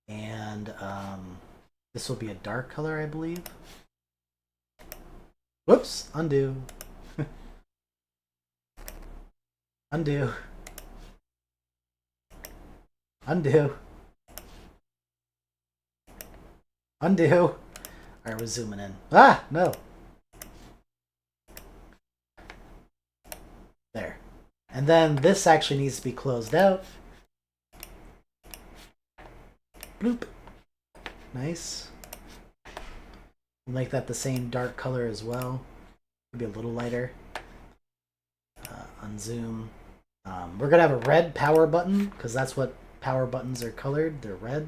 And this will be a dark color, I believe. Whoops, undo. Undo. Undo. Undo. Alright, we're zooming in. Ah, no. There. And then this actually needs to be closed out. Bloop. Nice. Make that the same dark color as well. Maybe a little lighter. Unzoom. We're going to have a red power button, because that's what power buttons are colored. They're red.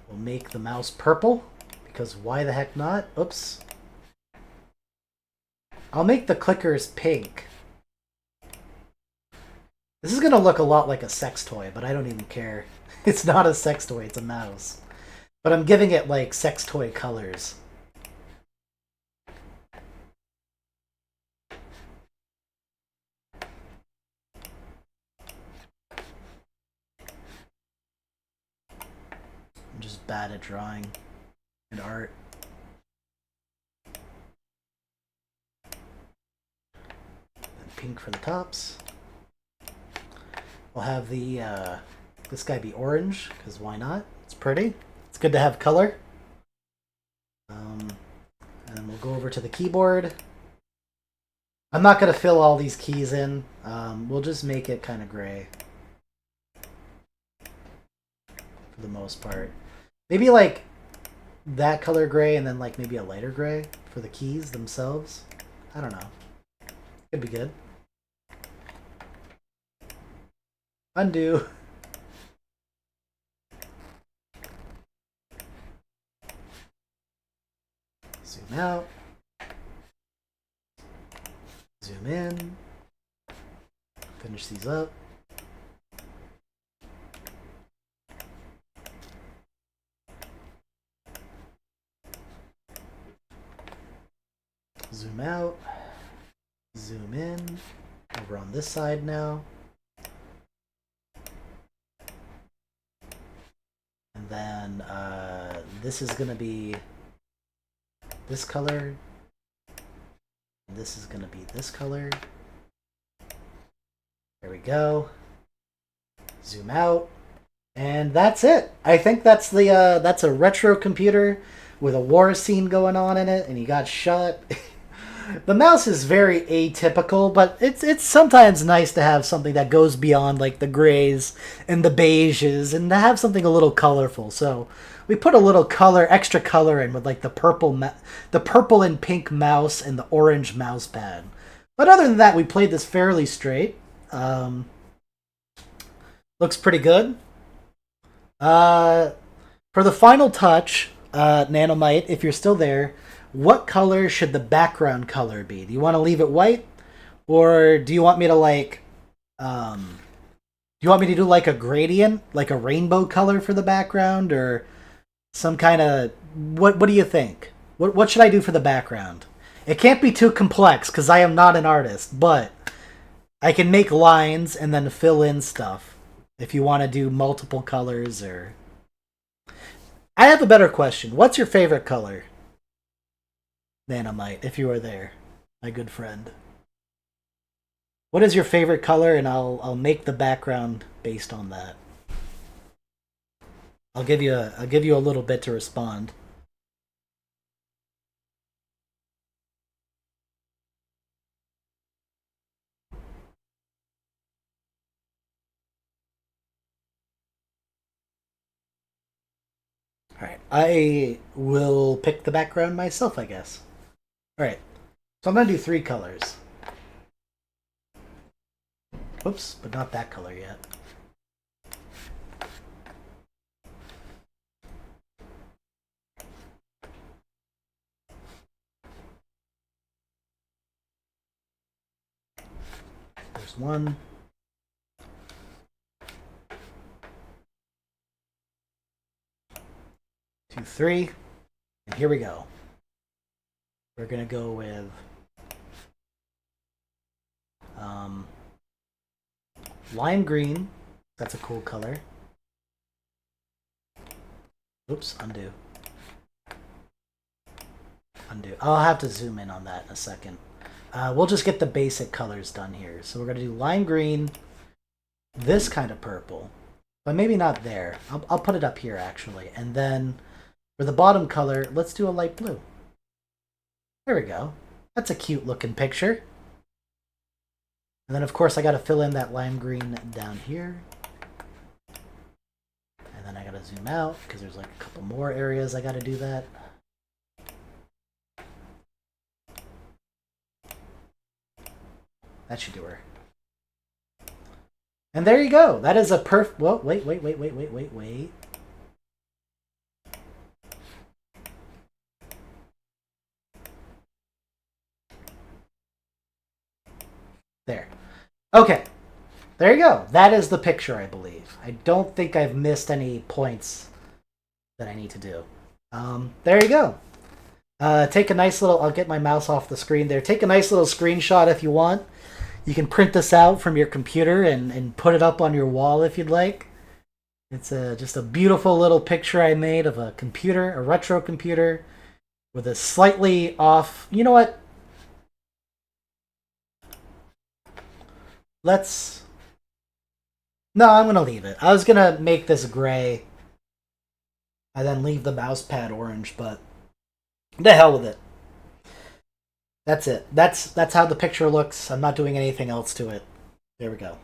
We'll make the mouse purple, because why the heck not? Oops. I'll make the clickers pink. This is going to look a lot like a sex toy, but I don't even care. It's not a sex toy, it's a mouse. But I'm giving it, like, sex toy colors. I'm just bad at drawing and art. And pink for the tops. We'll have the this guy be orange, because why not? It's pretty. It's good to have color. And then we'll go over to the keyboard. I'm not going to fill all these keys in. We'll just make it kind of gray. For the most part. Maybe like that color gray and then like maybe a lighter gray for the keys themselves. I don't know. Could be good. Undo. Zoom out. Zoom in. Finish these up. Zoom out. Zoom in. Over on this side now. And then this is going to be this color. And this is going to be this color. There we go. Zoom out. And that's it. I think that's the that's a retro computer with a war scene going on in it, and he got shot. The mouse is very atypical, but it's sometimes nice to have something that goes beyond like the grays and the beiges, and to have something a little colorful. So we put a little extra color in with like the purple and pink mouse and the orange mouse pad. But other than that, we played this fairly straight. Looks pretty good. For the final touch, Nanomite, if you're still there, what color should the background color be? Do you want to leave it white? Or do you want me to like, do you want me to do like a gradient, like a rainbow color for the background, or some kind of, what do you think? What should I do for the background? It can't be too complex, because I am not an artist, but I can make lines and then fill in stuff if you want to do multiple colors. Or I have a better question. What's your favorite color? Nanomite, if you are there, my good friend. What is your favorite color, and I'll make the background based on that. I'll give you a little bit to respond. I will pick the background myself, I guess. Alright, so I'm going to do 3 colors. Whoops, but not that color yet. There's 1. 2, 3. And here we go. We're going to go with lime green. That's a cool color. Oops, undo. Undo. I'll have to zoom in on that in a second. We'll just get the basic colors done here. So we're going to do lime green, this kind of purple, but maybe not there. I'll put it up here, actually. And then for the bottom color, let's do a light blue. There we go. That's a cute looking picture. And then, of course, I got to fill in that lime green down here. And then I got to zoom out because there's like a couple more areas I got to do that. That should do her. And there you go. That is a perfect... Well, wait. There. Okay. There you go. That is the picture, I believe. I don't think I've missed any points that I need to do. There you go. Take a nice little... I'll get my mouse off the screen there. Take a nice little screenshot if you want. You can print this out from your computer and put it up on your wall if you'd like. It's just a beautiful little picture I made of a computer, a retro computer, with a slightly off... You know what? Let's... No, I'm going to leave it. I was going to make this gray and then leave the mouse pad orange, but the hell with it. That's it. That's how the picture looks. I'm not doing anything else to it. There we go.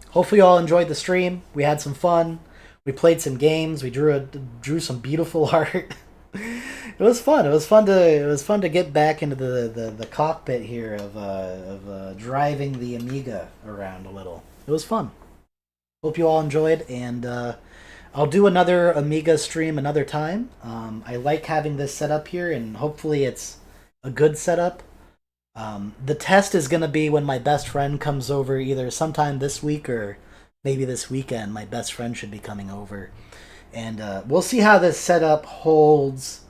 Hopefully you all enjoyed the stream. We had some fun. We played some games. We drew some beautiful art. It was fun. It was fun to get back into the cockpit here of driving the Amiga around a little. It was fun. Hope you all enjoyed, and I'll do another Amiga stream another time. I like having this set up here, and hopefully it's a good setup. The test is going to be when my best friend comes over, either sometime this week or maybe this weekend. My best friend should be coming over. And we'll see how this setup holds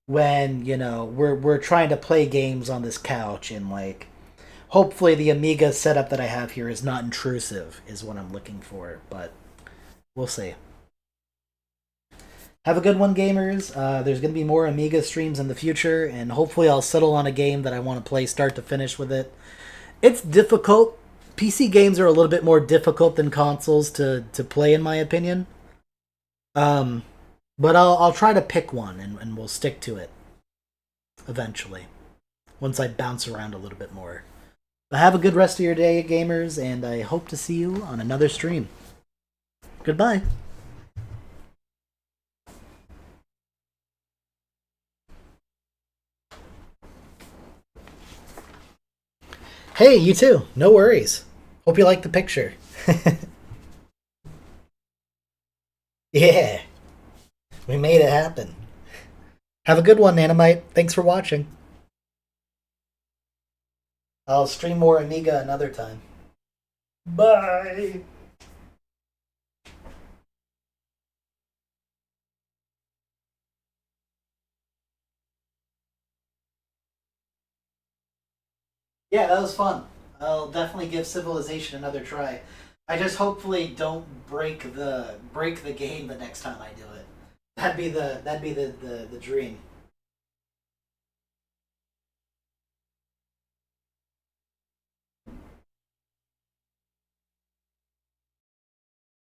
when, you know, we're trying to play games on this couch, and like hopefully the Amiga setup that I have here is not intrusive is what I'm looking for, but we'll see. Have a good one, gamers. There's going to be more Amiga streams in the future, and hopefully I'll settle on a game that I want to play start to finish with it. It's difficult. PC games are a little bit more difficult than consoles to play, in my opinion. But I'll try to pick one, and we'll stick to it eventually, once I bounce around a little bit more. But have a good rest of your day, gamers, and I hope to see you on another stream. Goodbye. Hey, you too. No worries. Hope you like the picture. Yeah. We made it happen. Have a good one, Nanomite. Thanks for watching. I'll stream more Amiga another time. Bye. Yeah, that was fun. I'll definitely give Civilization another try. I just hopefully don't break the game the next time I do it. That'd be the dream.